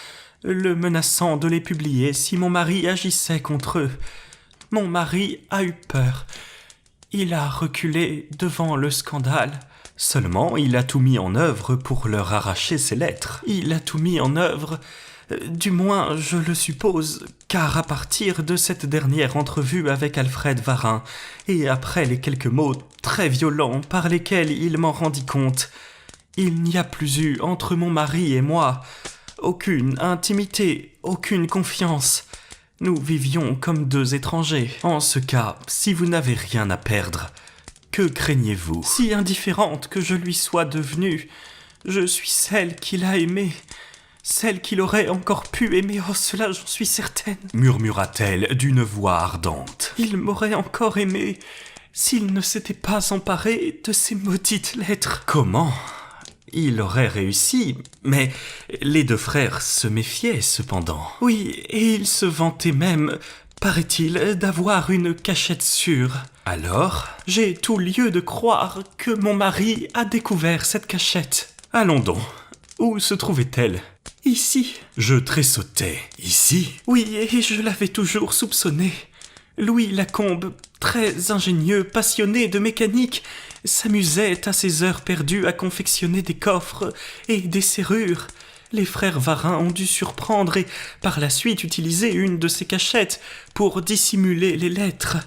le menaçant de les publier si mon mari agissait contre eux. Mon mari a eu peur. Il a reculé devant le scandale. Seulement, il a tout mis en œuvre pour leur arracher ces lettres. Il a tout mis en œuvre... Du moins, je le suppose, car à partir de cette dernière entrevue avec Alfred Varin, et après les quelques mots très violents par lesquels il m'en rendit compte, il n'y a plus eu entre mon mari et moi aucune intimité, aucune confiance. Nous vivions comme 2 étrangers. En ce cas, si vous n'avez rien à perdre, que craignez-vous? Si indifférente que je lui sois devenue, je suis celle qu'il a aimée. Celle qu'il aurait encore pu aimer, oh cela j'en suis certaine, murmura-t-elle d'une voix ardente. Il m'aurait encore aimé s'il ne s'était pas emparé de ces maudites lettres. Comment? Il aurait réussi, mais les 2 frères se méfiaient cependant. Oui, et ils se vantaient même, paraît-il, d'avoir une cachette sûre. Alors? J'ai tout lieu de croire que mon mari a découvert cette cachette. Allons donc. Où se trouvait-elle? Ici. Je tressautai. Ici? Oui, et je l'avais toujours soupçonné. Louis Lacombe, très ingénieux, passionné de mécanique, s'amusait à ses heures perdues à confectionner des coffres et des serrures. Les frères Varin ont dû surprendre et par la suite utiliser une de ces cachettes pour dissimuler les lettres.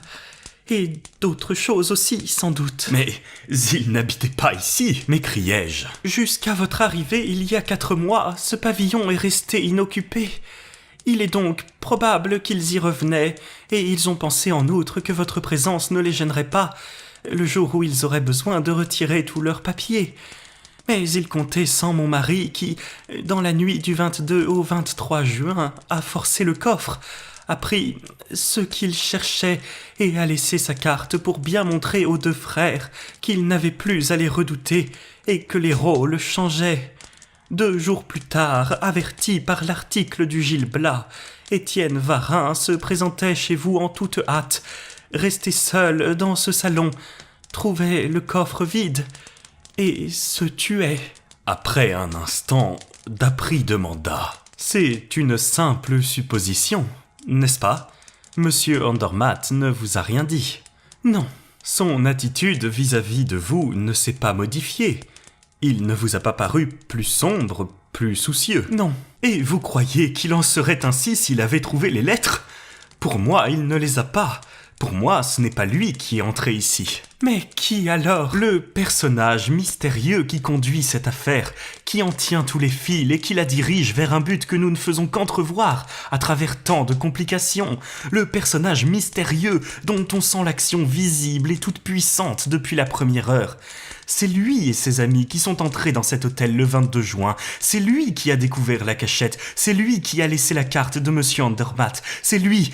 Et d'autres choses aussi, sans doute. Mais il n'habitait pas ici, m'écriai-je. Jusqu'à votre arrivée, il y a 4 mois, ce pavillon est resté inoccupé. Il est donc probable qu'ils y revenaient, et ils ont pensé en outre que votre présence ne les gênerait pas, le jour où ils auraient besoin de retirer tous leurs papiers. Mais ils comptaient sans mon mari qui, dans la nuit du 22 au 23 juin, a forcé le coffre, a pris ce qu'il cherchait et a laissé sa carte pour bien montrer aux 2 frères qu'ils n'avaient plus à les redouter et que les rôles changeaient. 2 jours plus tard, averti par l'article du Gil Blas, Étienne Varin se présentait chez vous en toute hâte, restait seul dans ce salon, trouvait le coffre vide et se tuait. Après un instant, Dappry demanda « C'est une simple supposition, n'est-ce pas ? Monsieur Andermatt ne vous a rien dit. » « Non, son attitude vis-à-vis de vous ne s'est pas modifiée. Il ne vous a pas paru plus sombre, plus soucieux. Non. Et vous croyez qu'il en serait ainsi s'il avait trouvé les lettres ? Pour moi, il ne les a pas. Pour moi, ce n'est pas lui qui est entré ici. Mais qui alors ? Le personnage mystérieux qui conduit cette affaire, qui en tient tous les fils et qui la dirige vers un but que nous ne faisons qu'entrevoir à travers tant de complications. Le personnage mystérieux dont on sent l'action visible et toute puissante depuis la première heure. C'est lui et ses amis qui sont entrés dans cet hôtel le 22 juin. C'est lui qui a découvert la cachette. C'est lui qui a laissé la carte de Monsieur Andermatt. C'est lui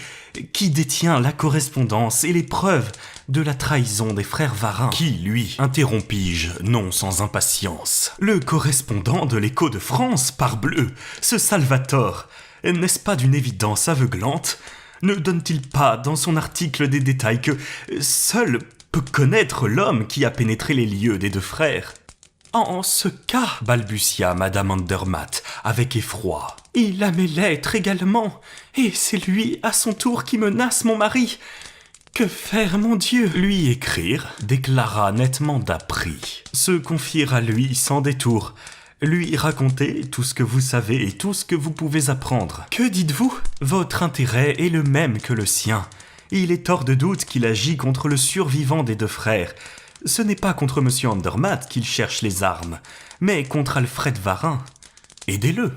qui détient la correspondance et les preuves de la trahison des frères Varin. Qui, lui ? Interrompis-je, non sans impatience. Le correspondant de l'Écho de France, parbleu, ce Salvatore. N'est-ce pas d'une évidence aveuglante ? Ne donne-t-il pas dans son article des détails que seul peut connaître l'homme qui a pénétré les lieux des 2 frères ? En ce cas, balbutia Madame Andermatt avec effroi, il a mes lettres également, et c'est lui à son tour qui menace mon mari. Que faire, mon Dieu ? Lui écrire, déclara nettement Dappry. Se confier à lui sans détour. Lui raconter tout ce que vous savez et tout ce que vous pouvez apprendre. Que dites-vous ? Votre intérêt est le même que le sien. Il est hors de doute qu'il agit contre le survivant des 2 frères. Ce n'est pas contre Monsieur Andermatt qu'il cherche les armes, mais contre Alfred Varin. Aidez-le.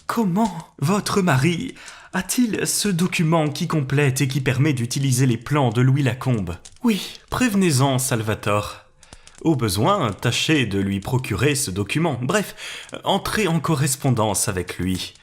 Comment ? Votre mari a-t-il ce document qui complète et qui permet d'utiliser les plans de Louis Lacombe ? Oui, prévenez-en, Salvatore. Au besoin, tâchez de lui procurer ce document. Bref, entrez en correspondance avec lui.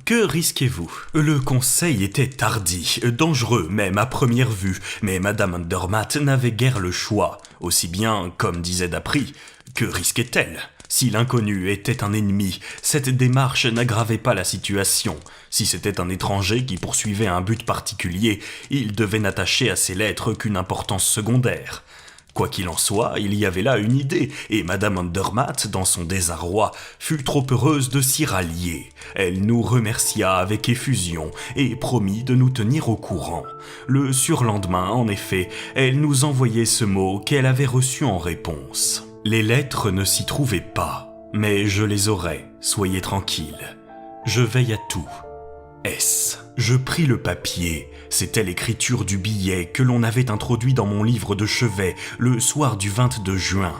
Que risquez-vous ? Le conseil était hardi, dangereux même à première vue, mais Madame Andermatt n'avait guère le choix, aussi bien, comme disait Dappry, que risquait-elle ? Si l'inconnu était un ennemi, cette démarche n'aggravait pas la situation. Si c'était un étranger qui poursuivait un but particulier, il devait n'attacher à ses lettres qu'une importance secondaire. Quoi qu'il en soit, il y avait là une idée, et Madame Andermatt, dans son désarroi, fut trop heureuse de s'y rallier. Elle nous remercia avec effusion, et promit de nous tenir au courant. Le surlendemain, en effet, elle nous envoyait ce mot qu'elle avait reçu en réponse. Les lettres ne s'y trouvaient pas, mais je les aurai, soyez tranquille. Je veille à tout. S. Je pris le papier, c'était l'écriture du billet que l'on avait introduit dans mon livre de chevet le soir du 22 juin.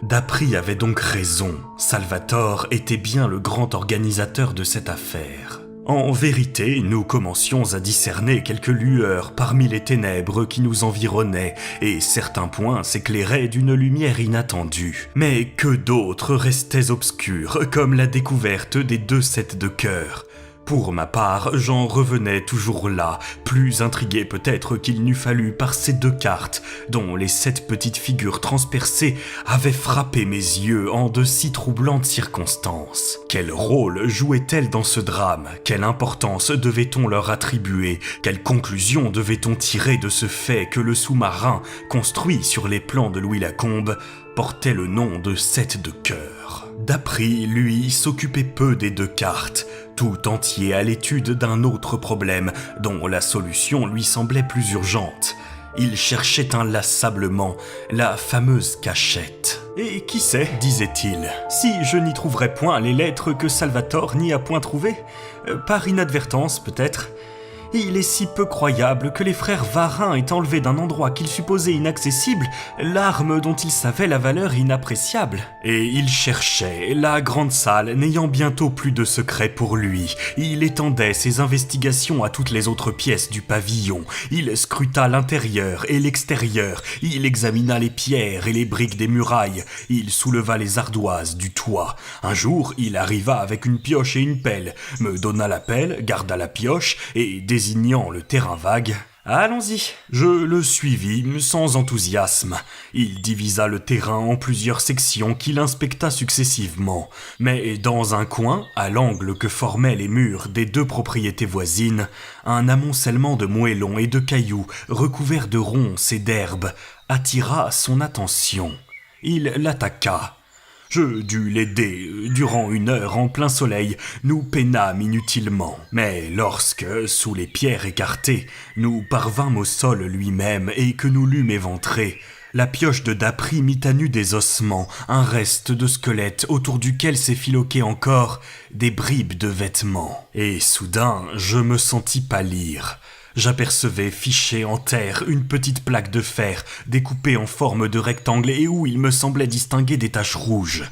Dappry avait donc raison, Salvatore était bien le grand organisateur de cette affaire. En vérité, nous commencions à discerner quelques lueurs parmi les ténèbres qui nous environnaient, et certains points s'éclairaient d'une lumière inattendue. Mais que d'autres restaient obscurs, comme la découverte des 2 sets de cœur. Pour ma part, j'en revenais toujours là, plus intrigué peut-être qu'il n'eût fallu par ces 2 cartes, dont les 7 petites figures transpercées avaient frappé mes yeux en de si troublantes circonstances. Quel rôle jouaient-elles dans ce drame ? Quelle importance devait-on leur attribuer ? Quelle conclusion devait-on tirer de ce fait que le sous-marin, construit sur les plans de Louis Lacombe, portait le nom de 7 de cœur ? Dappry, lui, s'occupait peu des 2 cartes, tout entier à l'étude d'un autre problème dont la solution lui semblait plus urgente. Il cherchait inlassablement la fameuse cachette. « Et qui sait, disait-il, si je n'y trouverais point les lettres que Salvatore n'y a point trouvées ? Par inadvertance, peut-être. Il est si peu croyable que les frères Varin aient enlevé d'un endroit qu'ils supposaient inaccessible l'arme dont ils savaient la valeur inappréciable. Et il cherchait, la grande salle n'ayant bientôt plus de secret pour lui. Il étendait ses investigations à toutes les autres pièces du pavillon. Il scruta l'intérieur et l'extérieur. Il examina les pierres et les briques des murailles. Il souleva les ardoises du toit. Un jour, il arriva avec une pioche et une pelle, me donna la pelle, garda la pioche et, désignant le terrain vague, « Allons-y !» Je le suivis sans enthousiasme. Il divisa le terrain en plusieurs sections qu'il inspecta successivement. Mais dans un coin, à l'angle que formaient les murs des deux propriétés voisines, un amoncellement de moellons et de cailloux recouverts de ronces et d'herbes attira son attention. Il l'attaqua. Je dus l'aider. Durant 1 heure en plein soleil, nous peinâmes inutilement. Mais lorsque, sous les pierres écartées, nous parvînmes au sol lui-même et que nous l'eûmes éventré, la pioche de Dapri mit à nu des ossements, un reste de squelette autour duquel s'effiloquaient encore des bribes de vêtements. Et soudain, je me sentis pâlir. J'apercevais fichée en terre une petite plaque de fer découpée en forme de rectangle et où il me semblait distinguer des taches rouges.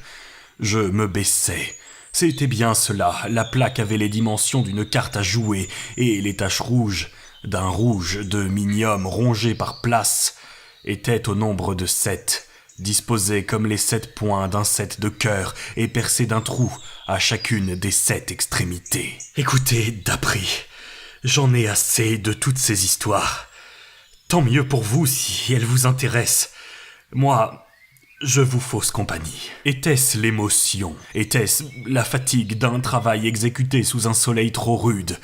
Je me baissai. C'était bien cela, la plaque avait les dimensions d'une carte à jouer et les taches rouges, d'un rouge de minium rongé par places, étaient au nombre de 7, disposées comme les 7 points d'un 7 de cœur et percées d'un trou à chacune des 7 extrémités. Écoutez, Dapri, j'en ai assez de toutes ces histoires. Tant mieux pour vous si elles vous intéressent. Moi, je vous fausse compagnie. Était-ce l'émotion? Était-ce la fatigue d'un travail exécuté sous un soleil trop rude?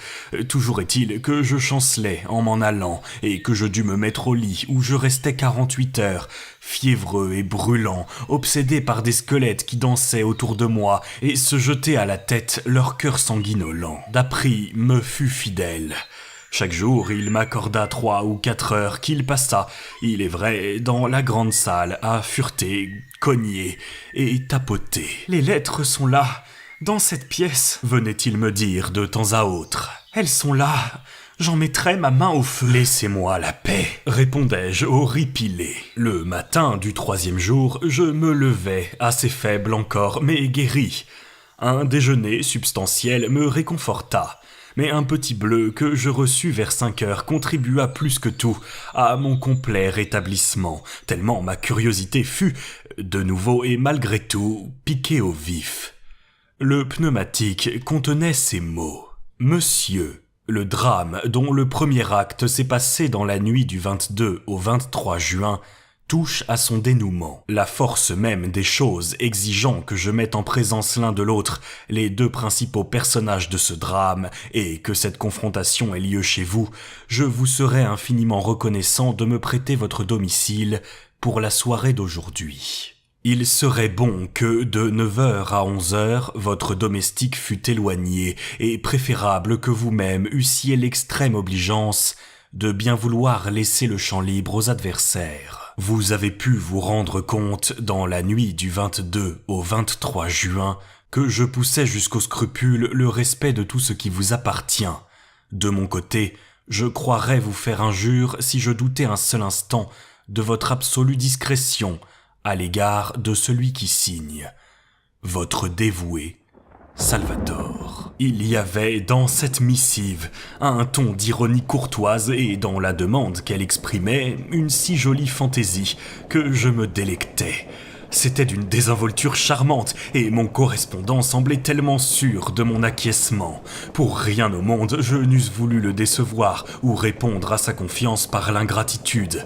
Toujours est-il que je chancelais en m'en allant et que je dus me mettre au lit où je restais 48 heures, fiévreux et brûlant, obsédé par des squelettes qui dansaient autour de moi et se jetaient à la tête leur cœur sanguinolent. Dapri me fut fidèle. Chaque jour, il m'accorda 3 ou 4 heures qu'il passa, il est vrai, dans la grande salle, à fureter, cogner et tapoter. « Les lettres sont là, dans cette pièce », venait-il me dire de temps à autre. « Elles sont là, j'en mettrai ma main au feu. »« Laissez-moi la paix », répondais-je horripilé. Le matin du 3e jour, je me levai, assez faible encore, mais guéri. Un déjeuner substantiel me réconforta. Mais un petit bleu que je reçus vers 5 heures contribua plus que tout à mon complet rétablissement, tellement ma curiosité fut, de nouveau et malgré tout, piquée au vif. Le pneumatique contenait ces mots. « Monsieur, le drame dont le premier acte s'est passé dans la nuit du 22 au 23 juin touche à son dénouement. La force même des choses exigeant que je mette en présence l'un de l'autre les 2 principaux personnages de ce drame et que cette confrontation ait lieu chez vous, je vous serais infiniment reconnaissant de me prêter votre domicile pour la soirée d'aujourd'hui. Il serait bon que de 9h à 11h, votre domestique fût éloigné et préférable que vous-même eussiez l'extrême obligeance de bien vouloir laisser le champ libre aux adversaires. Vous avez pu vous rendre compte, dans la nuit du 22 au 23 juin, que je poussais jusqu'au scrupule le respect de tout ce qui vous appartient. De mon côté, je croirais vous faire injure si je doutais un seul instant de votre absolue discrétion à l'égard de celui qui signe. Votre dévoué, Salvatore. Il y avait dans cette missive un ton d'ironie courtoise et dans la demande qu'elle exprimait une si jolie fantaisie que je me délectais. C'était d'une désinvolture charmante et mon correspondant semblait tellement sûr de mon acquiescement. Pour rien au monde je n'eusse voulu le décevoir ou répondre à sa confiance par l'ingratitude.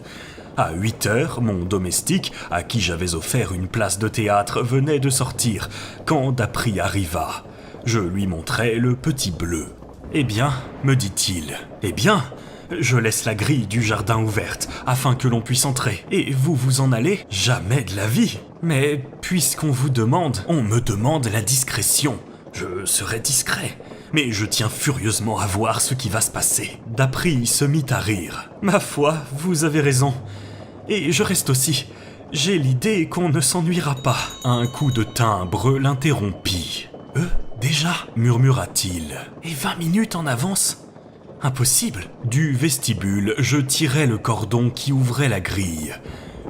À 8 heures, mon domestique, à qui j'avais offert une place de théâtre, venait de sortir, quand Dapri arriva. Je lui montrai le petit bleu. « Eh bien, me dit-il, eh bien, je laisse la grille du jardin ouverte, afin que l'on puisse entrer. Et vous vous en allez? Jamais de la vie. Mais puisqu'on vous demande, on me demande la discrétion. Je serai discret. Mais je tiens furieusement à voir ce qui va se passer. » Dapri se mit à rire. « Ma foi, vous avez raison. Et je reste aussi. J'ai l'idée qu'on ne s'ennuiera pas. » Un coup de timbre l'interrompit. « Déjà ?» murmura-t-il. « Et 20 minutes en avance ? Impossible. Du vestibule, je tirai le cordon qui ouvrait la grille.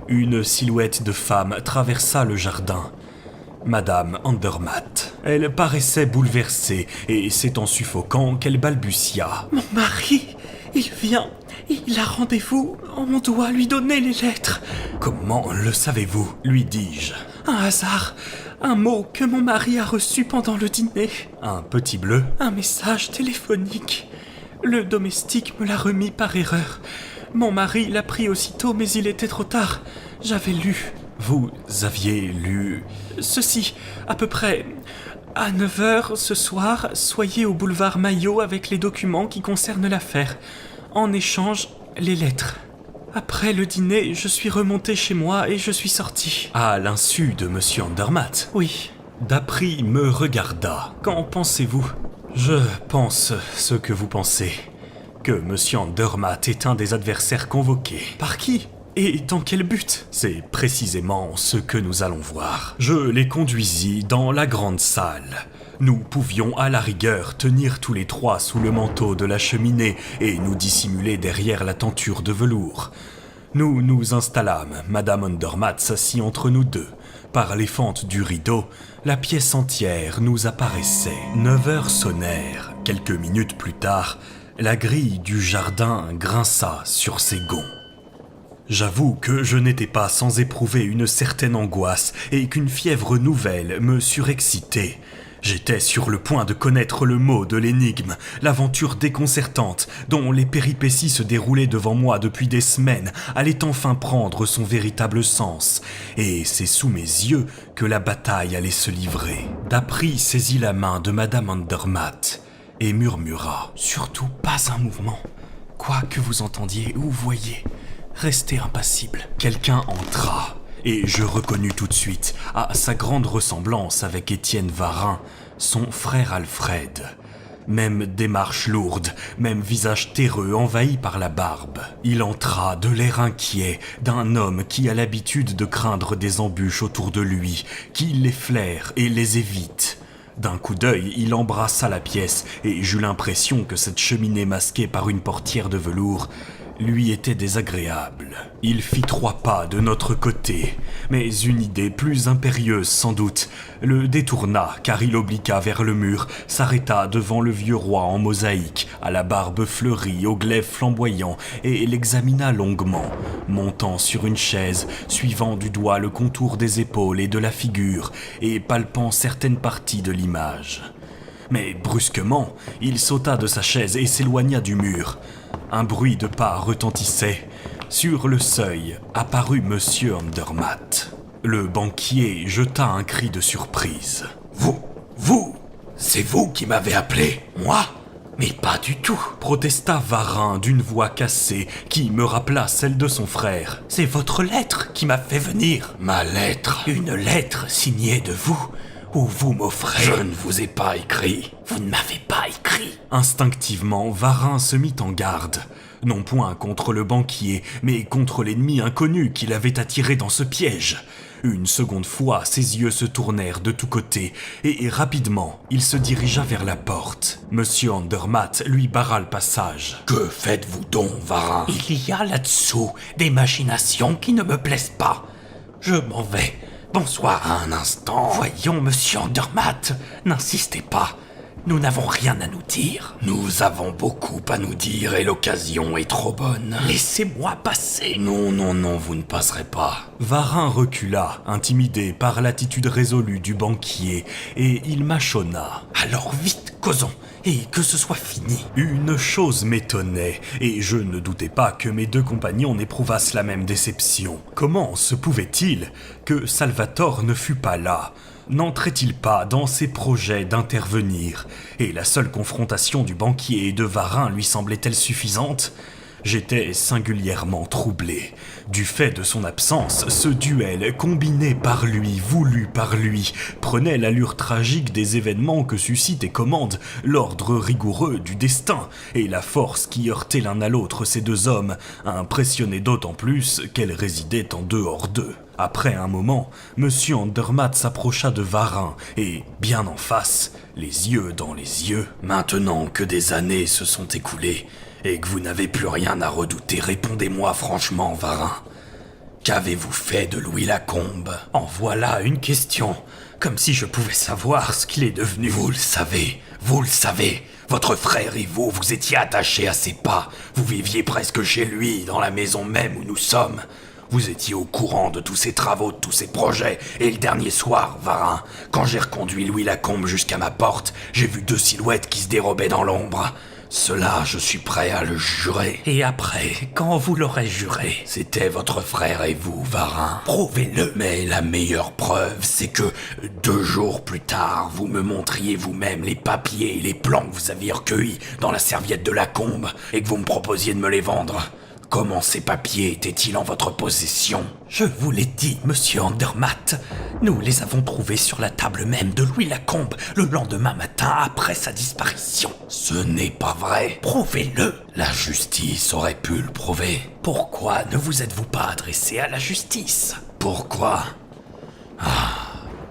Une silhouette de femme traversa le jardin. Madame Andermatt. Elle paraissait bouleversée, et c'est en suffoquant qu'elle balbutia. « Mon mari, il vient. Il a rendez-vous. On doit lui donner les lettres. » « Comment le savez-vous ?» lui dis-je. « Un hasard. Un mot que mon mari a reçu pendant le dîner. Un petit bleu. Un message téléphonique. Le domestique me l'a remis par erreur. Mon mari l'a pris aussitôt, mais il était trop tard. J'avais lu. » Vous aviez lu... Ceci, à peu près. À 9h ce soir, soyez au boulevard Maillot avec les documents qui concernent l'affaire. En échange, les lettres. Après le dîner, je suis remonté chez moi et je suis sorti. À l'insu de Monsieur Andermatt. Oui. Dapri me regarda. Qu'en pensez-vous ? Je pense ce que vous pensez. Que Monsieur Andermatt est un des adversaires convoqués. Par qui ? Et dans quel but ? C'est précisément ce que nous allons voir. Je les conduisis dans la grande salle. Nous pouvions à la rigueur tenir tous les trois sous le manteau de la cheminée et nous dissimuler derrière la tenture de velours. Nous nous installâmes, Madame Andermatt s'assit entre nous deux. Par les fentes du rideau, la pièce entière nous apparaissait. 9h sonnèrent. Quelques minutes plus tard, la grille du jardin grinça sur ses gonds. J'avoue que je n'étais pas sans éprouver une certaine angoisse et qu'une fièvre nouvelle me surexcitait. J'étais sur le point de connaître le mot de l'énigme, l'aventure déconcertante dont les péripéties se déroulaient devant moi depuis des semaines allait enfin prendre son véritable sens, et c'est sous mes yeux que la bataille allait se livrer. Dapri saisit la main de Madame Andermatt et murmura « Surtout pas un mouvement, quoi que vous entendiez ou voyiez. Restez impassible. » Quelqu'un entra, et je reconnus tout de suite, à sa grande ressemblance avec Étienne Varin, son frère Alfred. Même démarche lourde, même visage terreux envahi par la barbe. Il entra de l'air inquiet d'un homme qui a l'habitude de craindre des embûches autour de lui, qui les flaire et les évite. D'un coup d'œil, il embrassa la pièce, et j'eus l'impression que cette cheminée masquée par une portière de velours lui était désagréable. Il fit 3 pas de notre côté, mais une idée plus impérieuse sans doute le détourna car il obliqua vers le mur, s'arrêta devant le vieux roi en mosaïque, à la barbe fleurie, au glaive flamboyant, et l'examina longuement, montant sur une chaise, suivant du doigt le contour des épaules et de la figure, et palpant certaines parties de l'image. Mais brusquement, il sauta de sa chaise et s'éloigna du mur. Un bruit de pas retentissait. Sur le seuil apparut Monsieur Andermatt. Le banquier jeta un cri de surprise. Vous, c'est vous qui m'avez appelé, moi ? Mais pas du tout, protesta Varin d'une voix cassée qui me rappela celle de son frère. C'est votre lettre qui m'a fait venir. Ma lettre ? Une lettre signée de vous, où vous m'offrez... Je ne vous ai pas écrit. Vous ne m'avez pas écrit. Instinctivement, Varin se mit en garde. Non point contre le banquier, mais contre l'ennemi inconnu qui l'avait attiré dans ce piège. Une seconde fois, ses yeux se tournèrent de tous côtés, et rapidement, il se dirigea vers la porte. Monsieur Andermatt lui barra le passage. « Que faites-vous donc, Varin ?» « Il y a là-dessous des machinations qui ne me plaisent pas. Je m'en vais. Bonsoir. » « Un instant. » « Voyons, Monsieur Andermatt, n'insistez pas. Nous n'avons rien à nous dire. » « Nous avons beaucoup à nous dire et l'occasion est trop bonne. » « Laissez-moi passer. » « Non, vous ne passerez pas. » Varin recula, intimidé par l'attitude résolue du banquier, et il mâchonna. « Alors vite, causons, et que ce soit fini. » Une chose m'étonnait, et je ne doutais pas que mes 2 compagnons n'éprouvassent la même déception. Comment se pouvait-il que Salvatore ne fût pas là ? N'entrait-il pas dans ses projets d'intervenir ? Et la seule confrontation du banquier et de Varin lui semblait-elle suffisante ? J'étais singulièrement troublé. Du fait de son absence, ce duel, combiné par lui, voulu par lui, prenait l'allure tragique des événements que suscite et commande l'ordre rigoureux du destin, et la force qui heurtait l'un à l'autre ces 2 hommes impressionnait d'autant plus qu'elle résidait en dehors d'eux. Après un moment, Monsieur Andermatt s'approcha de Varin et, bien en face, les yeux dans les yeux, « Maintenant que des années se sont écoulées et que vous n'avez plus rien à redouter, répondez-moi franchement, Varin. Qu'avez-vous fait de Louis Lacombe ? En voilà une question, comme si je pouvais savoir ce qu'il est devenu. Vous le savez. Votre frère et vous étiez attachés à ses pas. Vous viviez presque chez lui, dans la maison même où nous sommes. Vous étiez au courant de tous ses travaux, de tous ses projets. Et le dernier soir, Varin, quand j'ai reconduit Louis Lacombe jusqu'à ma porte, j'ai vu 2 silhouettes qui se dérobaient dans l'ombre. Cela, je suis prêt à le jurer. Et après, quand vous l'aurez juré, c'était votre frère et vous, Varin. Prouvez-le. Mais la meilleure preuve, c'est que 2 jours plus tard, vous me montriez vous-même les papiers et les plans que vous aviez recueillis dans la serviette de Lacombe et que vous me proposiez de me les vendre. Comment ces papiers étaient-ils en votre possession ? Je vous l'ai dit, monsieur Andermatt. Nous les avons trouvés sur la table même de Louis Lacombe le lendemain matin après sa disparition. Ce n'est pas vrai. Prouvez-le. La justice aurait pu le prouver. Pourquoi ne vous êtes-vous pas adressé à la justice ? Pourquoi ?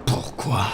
Pourquoi ?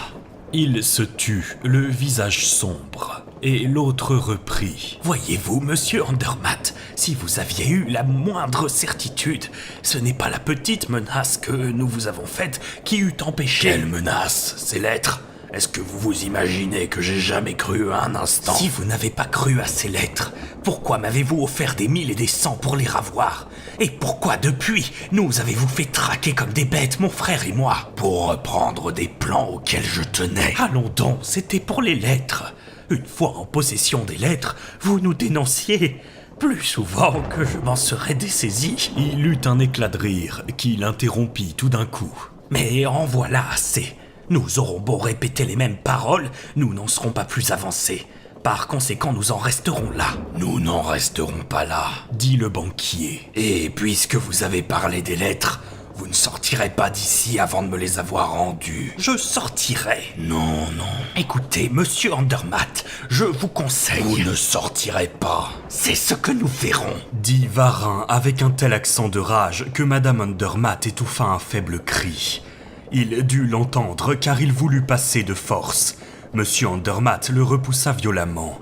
Il se tut, le visage sombre, et l'autre reprit. « Voyez-vous, monsieur Andermatt, si vous aviez eu la moindre certitude, ce n'est pas la petite menace que nous vous avons faite qui eût empêché... » Quelle menace ? Ces lettres ? Est-ce que vous vous imaginez que j'ai jamais cru un instant ? Si vous n'avez pas cru à ces lettres, pourquoi m'avez-vous offert des 1000 et des 100 pour les ravoir ? Et pourquoi depuis, nous avez-vous fait traquer comme des bêtes, mon frère et moi ? Pour reprendre des plans auxquels je tenais. Allons donc, c'était pour les lettres. Une fois en possession des lettres, vous nous dénonciez. Plus souvent que je m'en serais dessaisi. Il eut un éclat de rire qui l'interrompit tout d'un coup. Mais en voilà assez. Nous aurons beau répéter les mêmes paroles, nous n'en serons pas plus avancés. Par conséquent, nous en resterons là. Nous n'en resterons pas là, dit le banquier. Et puisque vous avez parlé des lettres, vous ne sortirez pas d'ici avant de me les avoir rendues. Je sortirai. Non. Écoutez, monsieur Andermatt, je vous conseille... Vous ne sortirez pas. C'est ce que nous verrons, dit Varin avec un tel accent de rage que madame Andermatt étouffa un faible cri. Il dut l'entendre car il voulut passer de force. Monsieur Andermatt le repoussa violemment.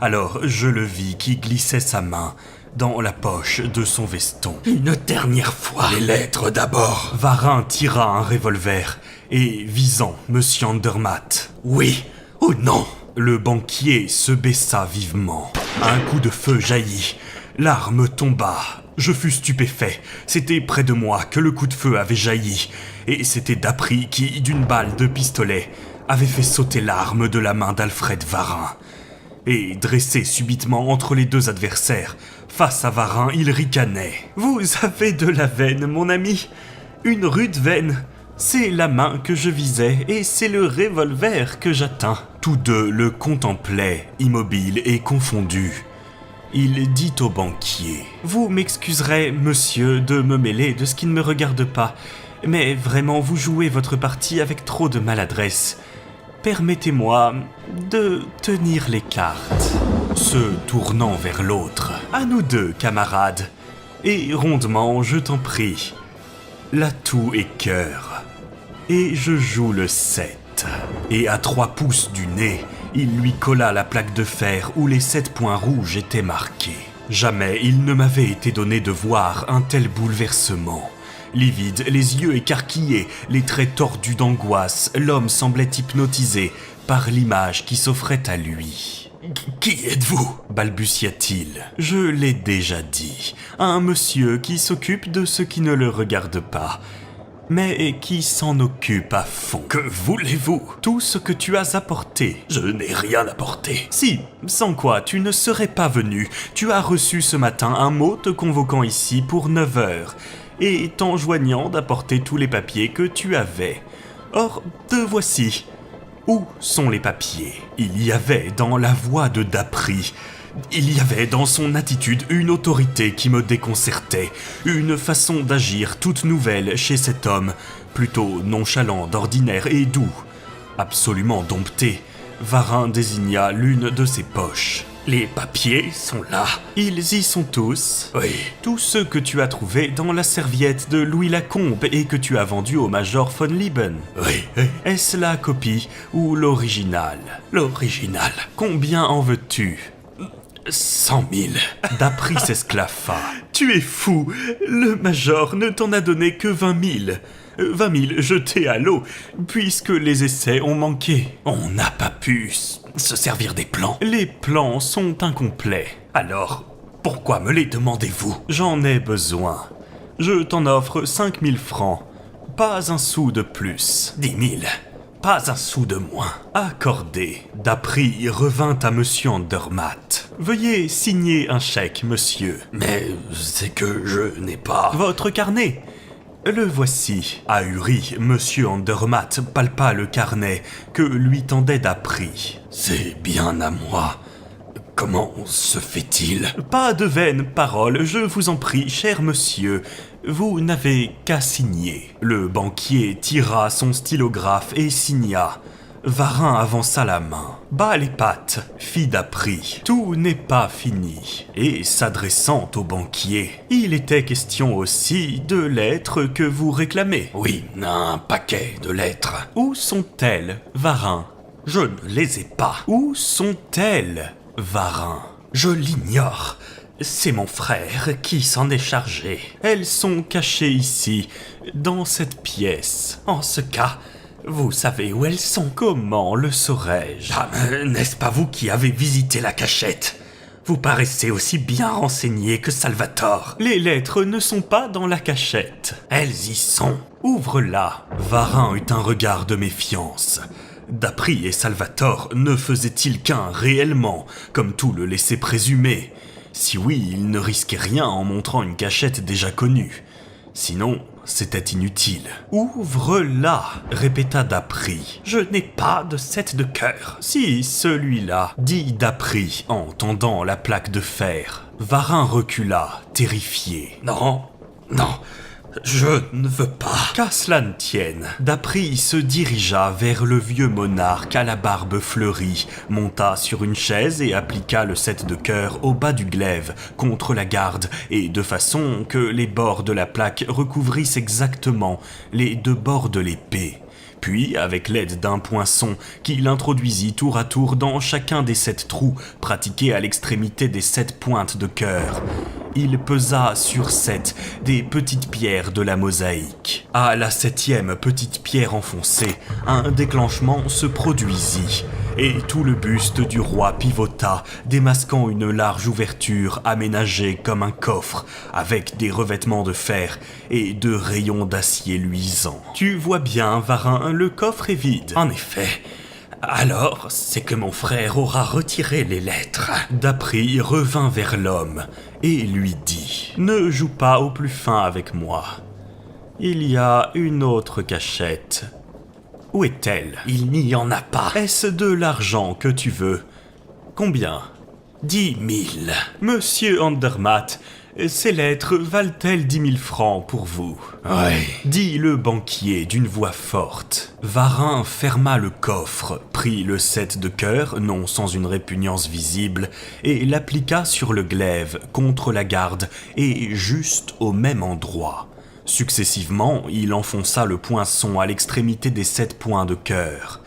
Alors je le vis qui glissait sa main dans la poche de son veston. Une dernière fois. Les lettres d'abord. Varin tira un revolver et visant monsieur Andermatt. Oui ou non ? Le banquier se baissa vivement. Un coup de feu jaillit. L'arme tomba. Je fus stupéfait. C'était près de moi que le coup de feu avait jailli. Et c'était Dappry qui, d'une balle de pistolet, avait fait sauter l'arme de la main d'Alfred Varin. Et dressé subitement entre les 2 adversaires, face à Varin, il ricanait. « Vous avez de la veine, mon ami. Une rude veine. C'est la main que je visais et c'est le revolver que j'atteins. » Tous deux le contemplaient, immobiles et confondus. Il dit au banquier « Vous m'excuserez, monsieur, de me mêler de ce qui ne me regarde pas, mais vraiment vous jouez votre partie avec trop de maladresse. Permettez-moi de tenir les cartes. » Se tournant vers l'autre, « À nous 2, camarades, et rondement, je t'en prie. L'atout est cœur, et je joue le 7. » Et à 3 pouces du nez, il lui colla la plaque de fer où les 7 points rouges étaient marqués. Jamais il ne m'avait été donné de voir un tel bouleversement. Livide, les yeux écarquillés, les traits tordus d'angoisse, l'homme semblait hypnotisé par l'image qui s'offrait à lui. « Qui êtes-vous » balbutia-t-il. « Je l'ai déjà dit, un monsieur qui s'occupe de ce qui ne le regarde pas. » mais qui s'en occupe à fond. Que voulez-vous ? Tout ce que tu as apporté. Je n'ai rien apporté. Si, sans quoi tu ne serais pas venu. Tu as reçu ce matin un mot te convoquant ici pour 9 heures et t'enjoignant d'apporter tous les papiers que tu avais. Or, te voici. Où sont les papiers ? Il y avait dans la voix de Dappry. Il y avait dans son attitude une autorité qui me déconcertait, une façon d'agir toute nouvelle chez cet homme, plutôt nonchalant d'ordinaire et doux. Absolument dompté, Varin désigna l'une de ses poches. « Les papiers sont là. Ils y sont tous. Oui. Tous ceux que tu as trouvés dans la serviette de Louis Lacombe et que tu as vendus au Major von Lieben. Oui. Est-ce la copie ou l'original? L'original. Combien en veux-tu? 100 000. D'Apri s'esclaffa. Tu es fou. Le Major ne t'en a donné que 20 000. 20 000 jetés à l'eau, puisque les essais ont manqué. On n'a pas pu se servir des plans. Les plans sont incomplets. Alors, pourquoi me les demandez-vous? J'en ai besoin. Je t'en offre 5 000 francs. Pas un sou de plus. 10 000. Pas un sou de moins. Accordé. D'Apri revint à Monsieur Andermatt. Veuillez signer un chèque, monsieur. Mais c'est que je n'ai pas... Votre carnet? Le voici. Ahuri, Monsieur Andermatt palpa le carnet que lui tendait d'Apri. C'est bien à moi. Comment se fait-il? Pas de vaines paroles, je vous en prie, cher monsieur. Vous n'avez qu'à signer. Le banquier tira son stylographe et signa. Varin avança la main. Bas les pattes, fit d'Apri. Tout n'est pas fini. Et s'adressant au banquier, il était question aussi de lettres que vous réclamez. Oui, un paquet de lettres. Où sont-elles, Varin? Je ne les ai pas. Où sont-elles, Varin? Je l'ignore. C'est mon frère qui s'en est chargé. Elles sont cachées ici, dans cette pièce. En ce cas, vous savez où elles sont. Comment le saurais-je? N'est-ce pas vous qui avez visité la cachette? Vous paraissez aussi bien renseigné que Salvatore. Les lettres ne sont pas dans la cachette. Elles y sont. Ouvre-la. Varin eut un regard de méfiance. D'Apri et Salvatore ne faisaient-ils qu'un réellement, comme tout le laissait présumer? Si oui, ils ne risquaient rien en montrant une cachette déjà connue. Sinon, c'était inutile. « Ouvre-la !» répéta d'Apri. « Je n'ai pas de 7 de cœur. »« Si, celui-là, » dit d'Apri en tendant la plaque de fer. Varin recula, terrifié. « Non, non, je ne veux pas. » Qu'à cela ne tienne, d'Apri se dirigea vers le vieux monarque à la barbe fleurie, monta sur une chaise et appliqua le 7 de cœur au bas du glaive, contre la garde, et de façon que les bords de la plaque recouvrissent exactement les 2 bords de l'épée. Puis, avec l'aide d'un poinçon qu'il introduisit tour à tour dans chacun des 7 trous pratiqués à l'extrémité des 7 pointes de cœur, il pesa sur 7 des petites pierres de la mosaïque. À la 7e petite pierre enfoncée, un déclenchement se produisit, et tout le buste du roi pivota, démasquant une large ouverture aménagée comme un coffre, avec des revêtements de fer et de rayons d'acier luisants. Tu vois bien, Varin, le coffre est vide. En effet. Alors, c'est que mon frère aura retiré les lettres. D'Apri revint vers l'homme et lui dit « Ne joue pas au plus fin avec moi. Il y a une autre cachette. Où est-elle? Il n'y en a pas. Est-ce de l'argent que tu veux? Combien? 10 000. Monsieur Andermatt, ces lettres valent-elles 10 000 francs pour vous? Oui. Dit le banquier d'une voix forte. Varin ferma le coffre, prit le 7 de cœur, non sans une répugnance visible, et l'appliqua sur le glaive, contre la garde, et juste au même endroit. Successivement, il enfonça le poinçon à l'extrémité des 7 points de cœur.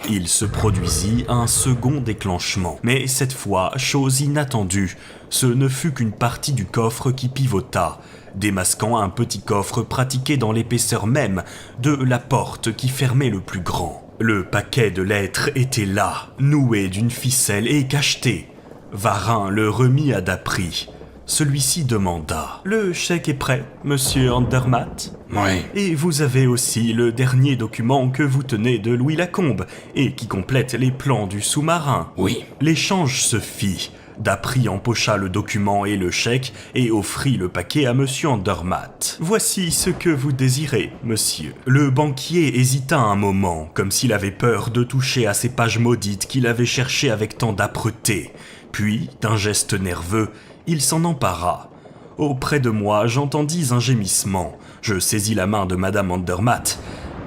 Il se produisit un second déclenchement, mais cette fois, chose inattendue, ce ne fut qu'une partie du coffre qui pivota, démasquant un petit coffre pratiqué dans l'épaisseur même de la porte qui fermait le plus grand. Le paquet de lettres était là, noué d'une ficelle et cacheté. Varin le remit à d'Apri. Celui-ci demanda « Le chèque est prêt, monsieur Andermatt ?»« Oui. »« Et vous avez aussi le dernier document que vous tenez de Louis Lacombe et qui complète les plans du sous-marin. » Oui. L'échange se fit. D'Apri empocha le document et le chèque et offrit le paquet à monsieur Andermatt. « Voici ce que vous désirez, monsieur. » Le banquier hésita un moment, comme s'il avait peur de toucher à ces pages maudites qu'il avait cherchées avec tant d'âpreté. Puis, d'un geste nerveux, il s'en empara. Auprès de moi, j'entendis un gémissement. Je saisis la main de madame Andermatt.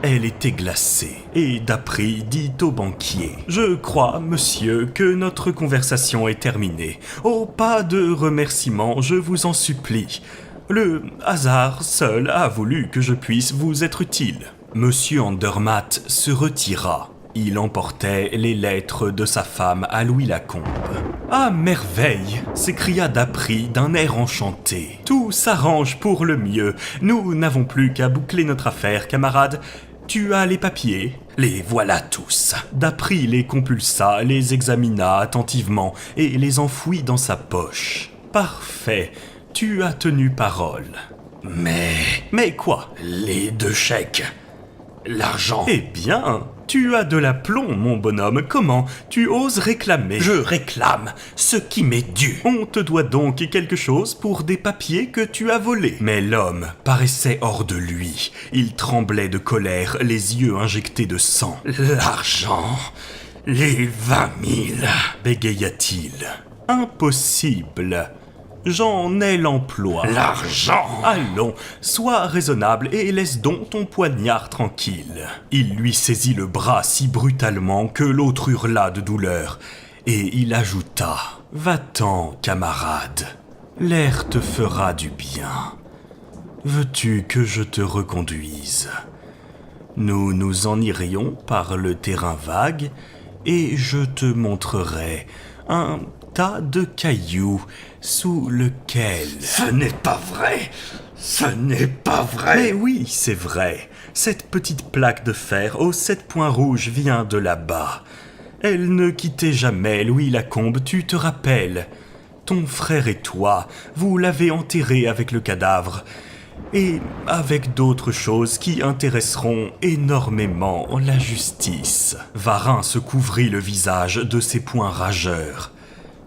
Elle était glacée, et Dapri dit au banquier « Je crois, monsieur, que notre conversation est terminée. Oh, pas de remerciements, je vous en supplie. Le hasard seul a voulu que je puisse vous être utile. » Monsieur Andermatt se retira. Il emportait les lettres de sa femme à Louis Lacombe. « Ah, merveille !» s'écria Dapri d'un air enchanté. « Tout s'arrange pour le mieux. Nous n'avons plus qu'à boucler notre affaire, camarade. Tu as les papiers ?» « Les voilà tous. » Dapri les compulsa, les examina attentivement et les enfouit dans sa poche. « Parfait. Tu as tenu parole. » Mais quoi ? Les 2 chèques. L'argent. Eh bien, tu as de l'aplomb, mon bonhomme. Comment tu oses réclamer ? Je réclame ce qui m'est dû. On te doit donc quelque chose pour des papiers que tu as volés. Mais l'homme paraissait hors de lui. Il tremblait de colère, les yeux injectés de sang. L'argent. Les 20 000. Bégaya-t-il. Impossible. J'en ai l'emploi. L'argent. Allons, sois raisonnable et laisse donc ton poignard tranquille. Il lui saisit le bras si brutalement que l'autre hurla de douleur, et il ajouta « Va-t'en, camarade, l'air te fera du bien. Veux-tu que je te reconduise ? Nous nous en irions par le terrain vague, et je te montrerai un tas de cailloux sous lequel... » « Ce n'est pas vrai. Ce n'est pas vrai. » Mais oui, c'est vrai. Cette petite plaque de fer aux 7 points rouges vient de là-bas. Elle ne quittait jamais Louis Lacombe, tu te rappelles. Ton frère et toi, vous l'avez enterré avec le cadavre. Et avec d'autres choses qui intéresseront énormément la justice. Varin se couvrit le visage de ses poings rageurs.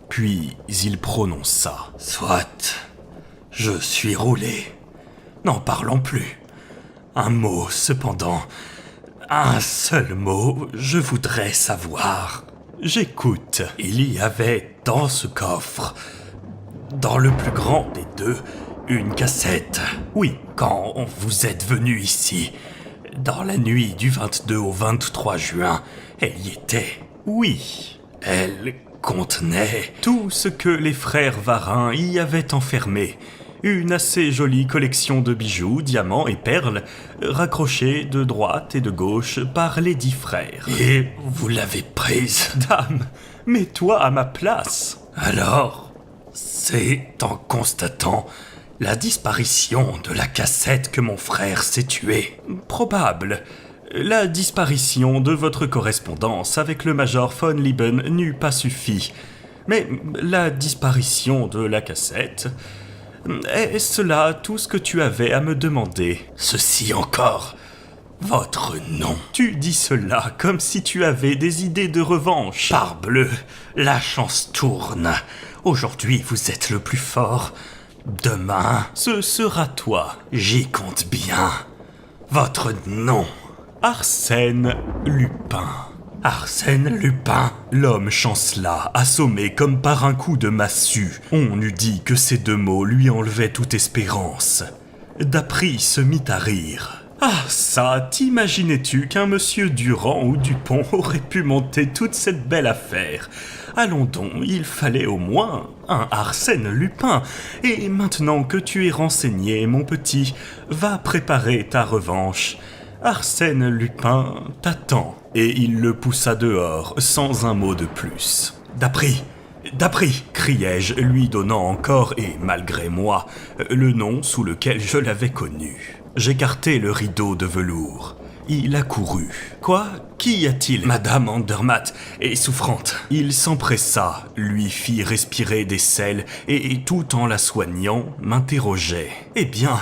Puis il prononça « Soit, je suis roulé. N'en parlons plus. Un mot, cependant. Un seul mot, je voudrais savoir. J'écoute. Il y avait dans ce coffre, dans le plus grand des deux, une cassette. Oui, quand vous êtes venu ici, dans la nuit du 22 au 23 juin, elle y était. Oui, elle contenait tout ce que les frères Varin y avaient enfermé. Une assez jolie collection de bijoux, diamants et perles, raccrochés de droite et de gauche par les 10 frères. Et vous l'avez prise. Dame, mets-toi à ma place. Alors, c'est en constatant la disparition de la cassette que mon frère s'est tué. Probable. La disparition de votre correspondance avec le major von Lieben n'eût pas suffi. Mais la disparition de la cassette... Est-ce là tout ce que tu avais à me demander ? Ceci encore, votre nom. Tu dis cela comme si tu avais des idées de revanche. Parbleu, la chance tourne. Aujourd'hui, vous êtes le plus fort. Demain, ce sera toi. J'y compte bien. Votre nom. Arsène Lupin. Arsène Lupin. L'homme chancela, assommé comme par un coup de massue. On eût dit que ces 2 mots lui enlevaient toute espérance. Dapri se mit à rire. Ah ça, t'imaginais-tu qu'un monsieur Durand ou Dupont aurait pu monter toute cette belle affaire ? Allons donc, il fallait au moins un Arsène Lupin. Et maintenant que tu es renseigné, mon petit, va préparer ta revanche. Arsène Lupin t'attend. Et il le poussa dehors, sans un mot de plus. « Dapri, criai-je, lui donnant encore, et malgré moi, le nom sous lequel je l'avais connu. J'écartai le rideau de velours. Il accourut. « Quoi ? Qu'y a-t-il ? Madame Andermatt est souffrante. » Il s'empressa, lui fit respirer des sels, et tout en la soignant, m'interrogeait. « Eh bien,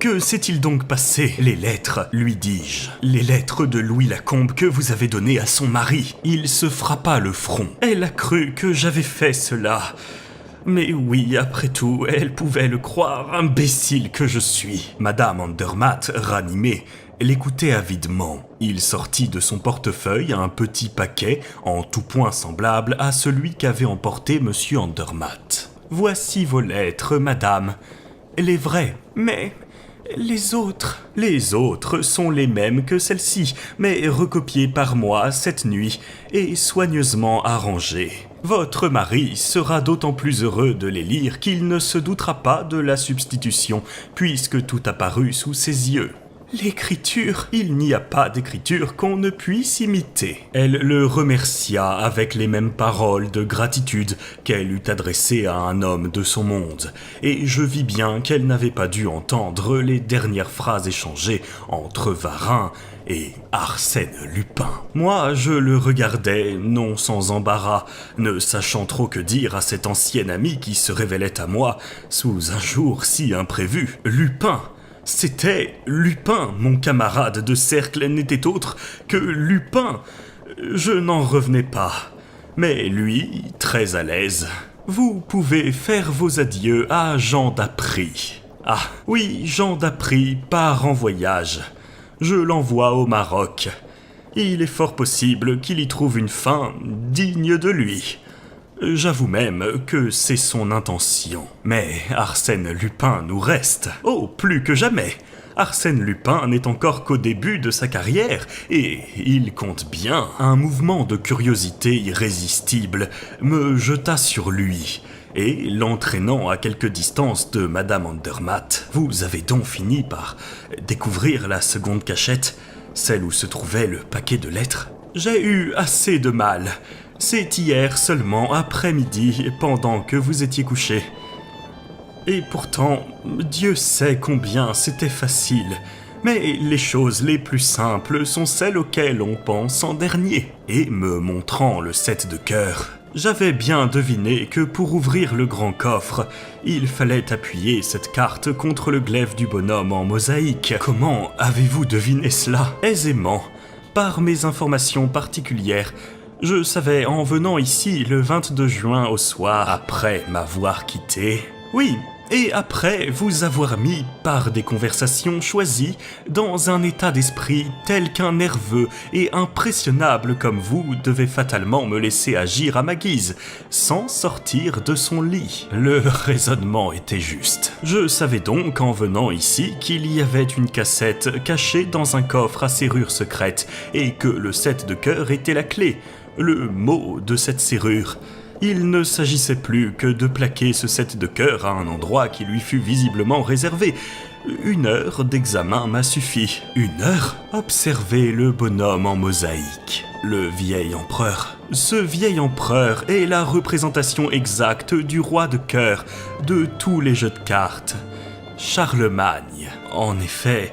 que s'est-il donc passé ? Les lettres, lui dis-je. Les lettres de Louis Lacombe que vous avez données à son mari. » Il se frappa le front. Elle a cru que j'avais fait cela. Mais oui, après tout, elle pouvait le croire, imbécile que je suis. Madame Andermatt, ranimée, l'écoutait avidement. Il sortit de son portefeuille un petit paquet, en tout point semblable à celui qu'avait emporté Monsieur Andermatt. « Voici vos lettres, madame. Les vraies. Mais les autres. Les autres sont les mêmes que celle-ci, mais recopiées par moi cette nuit et soigneusement arrangées. Votre mari sera d'autant plus heureux de les lire qu'il ne se doutera pas de la substitution, puisque tout a paru sous ses yeux. L'écriture, il n'y a pas d'écriture qu'on ne puisse imiter. Elle le remercia avec les mêmes paroles de gratitude qu'elle eût adressées à un homme de son monde, et je vis bien qu'elle n'avait pas dû entendre les dernières phrases échangées entre Varin et Arsène Lupin. Moi, je le regardais, non sans embarras, ne sachant trop que dire à cet ancien ami qui se révélait à moi sous un jour si imprévu. Lupin! C'était Lupin, mon camarade de cercle n'était autre que Lupin. Je n'en revenais pas. Mais lui, très à l'aise. Vous pouvez faire vos adieux à Jean d'Apry. Ah, oui, Jean d'Apry part en voyage. Je l'envoie au Maroc. Il est fort possible qu'il y trouve une fin digne de lui. J'avoue même que c'est son intention. Mais Arsène Lupin nous reste. Oh, plus que jamais. Arsène Lupin n'est encore qu'au début de sa carrière, et il compte bien. Un mouvement de curiosité irrésistible me jeta sur lui, et l'entraînant à quelque distance de Madame Andermatt. Vous avez donc fini par découvrir la seconde cachette, celle où se trouvait le paquet de lettres? J'ai eu assez de mal. C'est hier seulement après-midi, pendant que vous étiez couché. Et pourtant, Dieu sait combien c'était facile. Mais les choses les plus simples sont celles auxquelles on pense en dernier. Et me montrant le 7 de cœur, j'avais bien deviné que pour ouvrir le grand coffre, il fallait appuyer cette carte contre le glaive du bonhomme en mosaïque. Comment avez-vous deviné cela? Aisément, par mes informations particulières. Je savais en venant ici le 22 juin au soir, après m'avoir quitté. Oui, et après vous avoir mis, par des conversations choisies, dans un état d'esprit tel qu'un nerveux et impressionnable comme vous devait fatalement me laisser agir à ma guise, sans sortir de son lit. Le raisonnement était juste. Je savais donc en venant ici qu'il y avait une cassette cachée dans un coffre à serrure secrète, et que le 7 de cœur était la clé. Le mot de cette serrure. Il ne s'agissait plus que de plaquer ce 7 de cœur à un endroit qui lui fut visiblement réservé. 1 heure d'examen m'a suffi. 1 heure? Observez le bonhomme en mosaïque. Le vieil empereur. Ce vieil empereur est la représentation exacte du roi de cœur de tous les jeux de cartes. Charlemagne. En effet.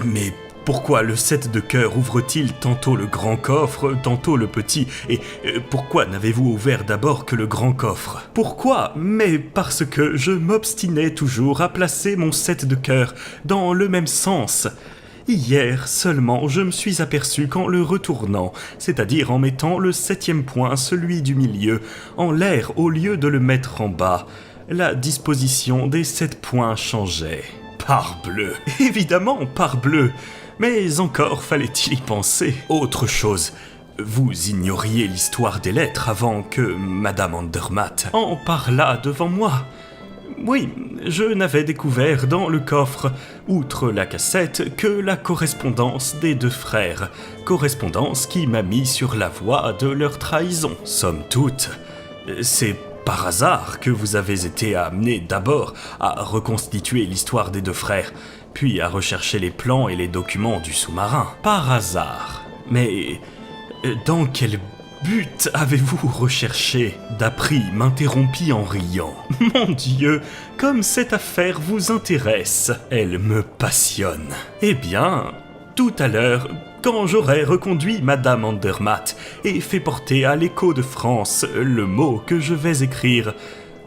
Mais pourquoi le 7 de cœur ouvre-t-il tantôt le grand coffre, tantôt le petit? Et pourquoi n'avez-vous ouvert d'abord que le grand coffre? Pourquoi? Mais parce que je m'obstinais toujours à placer mon 7 de cœur dans le même sens. Hier seulement, je me suis aperçu qu'en le retournant, c'est-à-dire en mettant le 7e point, celui du milieu, en l'air au lieu de le mettre en bas, la disposition des 7 points changeait. Parbleu! Évidemment, parbleu! Mais encore fallait-il y penser. Autre chose, vous ignoriez l'histoire des lettres avant que Madame Andermatt en parlât devant moi. Oui, je n'avais découvert dans le coffre, outre la cassette, que la correspondance des 2 frères, correspondance qui m'a mis sur la voie de leur trahison. Somme toute, c'est par hasard que vous avez été amené d'abord à reconstituer l'histoire des 2 frères, puis à rechercher les plans et les documents du sous-marin. Par hasard. Mais dans quel but avez-vous recherché? D'Apry m'interrompit en riant. Mon Dieu, comme cette affaire vous intéresse, elle me passionne. Eh bien, tout à l'heure, quand j'aurai reconduit Madame Andermatt et fait porter à l'Écho de France le mot que je vais écrire,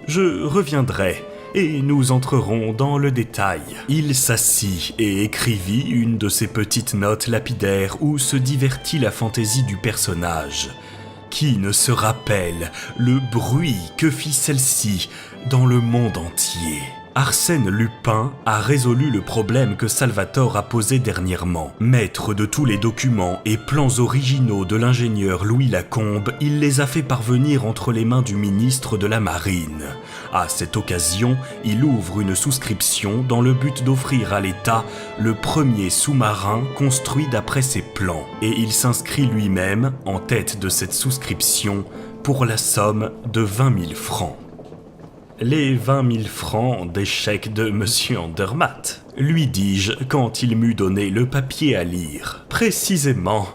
je reviendrai et nous entrerons dans le détail. Il s'assit et écrivit une de ces petites notes lapidaires où se divertit la fantaisie du personnage. Qui ne se rappelle le bruit que fit celle-ci dans le monde entier? Arsène Lupin a résolu le problème que Salvatore a posé dernièrement. Maître de tous les documents et plans originaux de l'ingénieur Louis Lacombe, il les a fait parvenir entre les mains du ministre de la Marine. À cette occasion, il ouvre une souscription dans le but d'offrir à l'État le premier sous-marin construit d'après ses plans. Et il s'inscrit lui-même en tête de cette souscription pour la somme de 20 000 francs. Les 20 000 francs des chèques de Monsieur Andermatt, lui dis-je quand il m'eut donné le papier à lire. Précisément,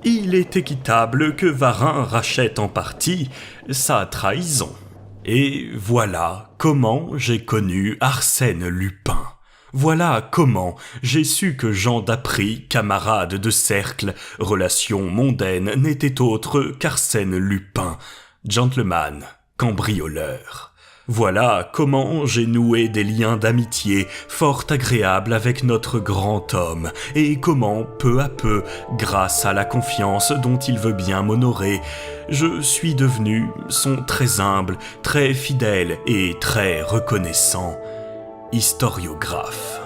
il est équitable que Varin rachète en partie sa trahison. Et voilà comment j'ai connu Arsène Lupin. Voilà comment j'ai su que Jean d'Apry, camarade de cercle, relation mondaine, n'était autre qu'Arsène Lupin, gentleman, cambrioleur. Voilà comment j'ai noué des liens d'amitié fort agréables avec notre grand homme, et comment, peu à peu, grâce à la confiance dont il veut bien m'honorer, je suis devenu son très humble, très fidèle et très reconnaissant historiographe.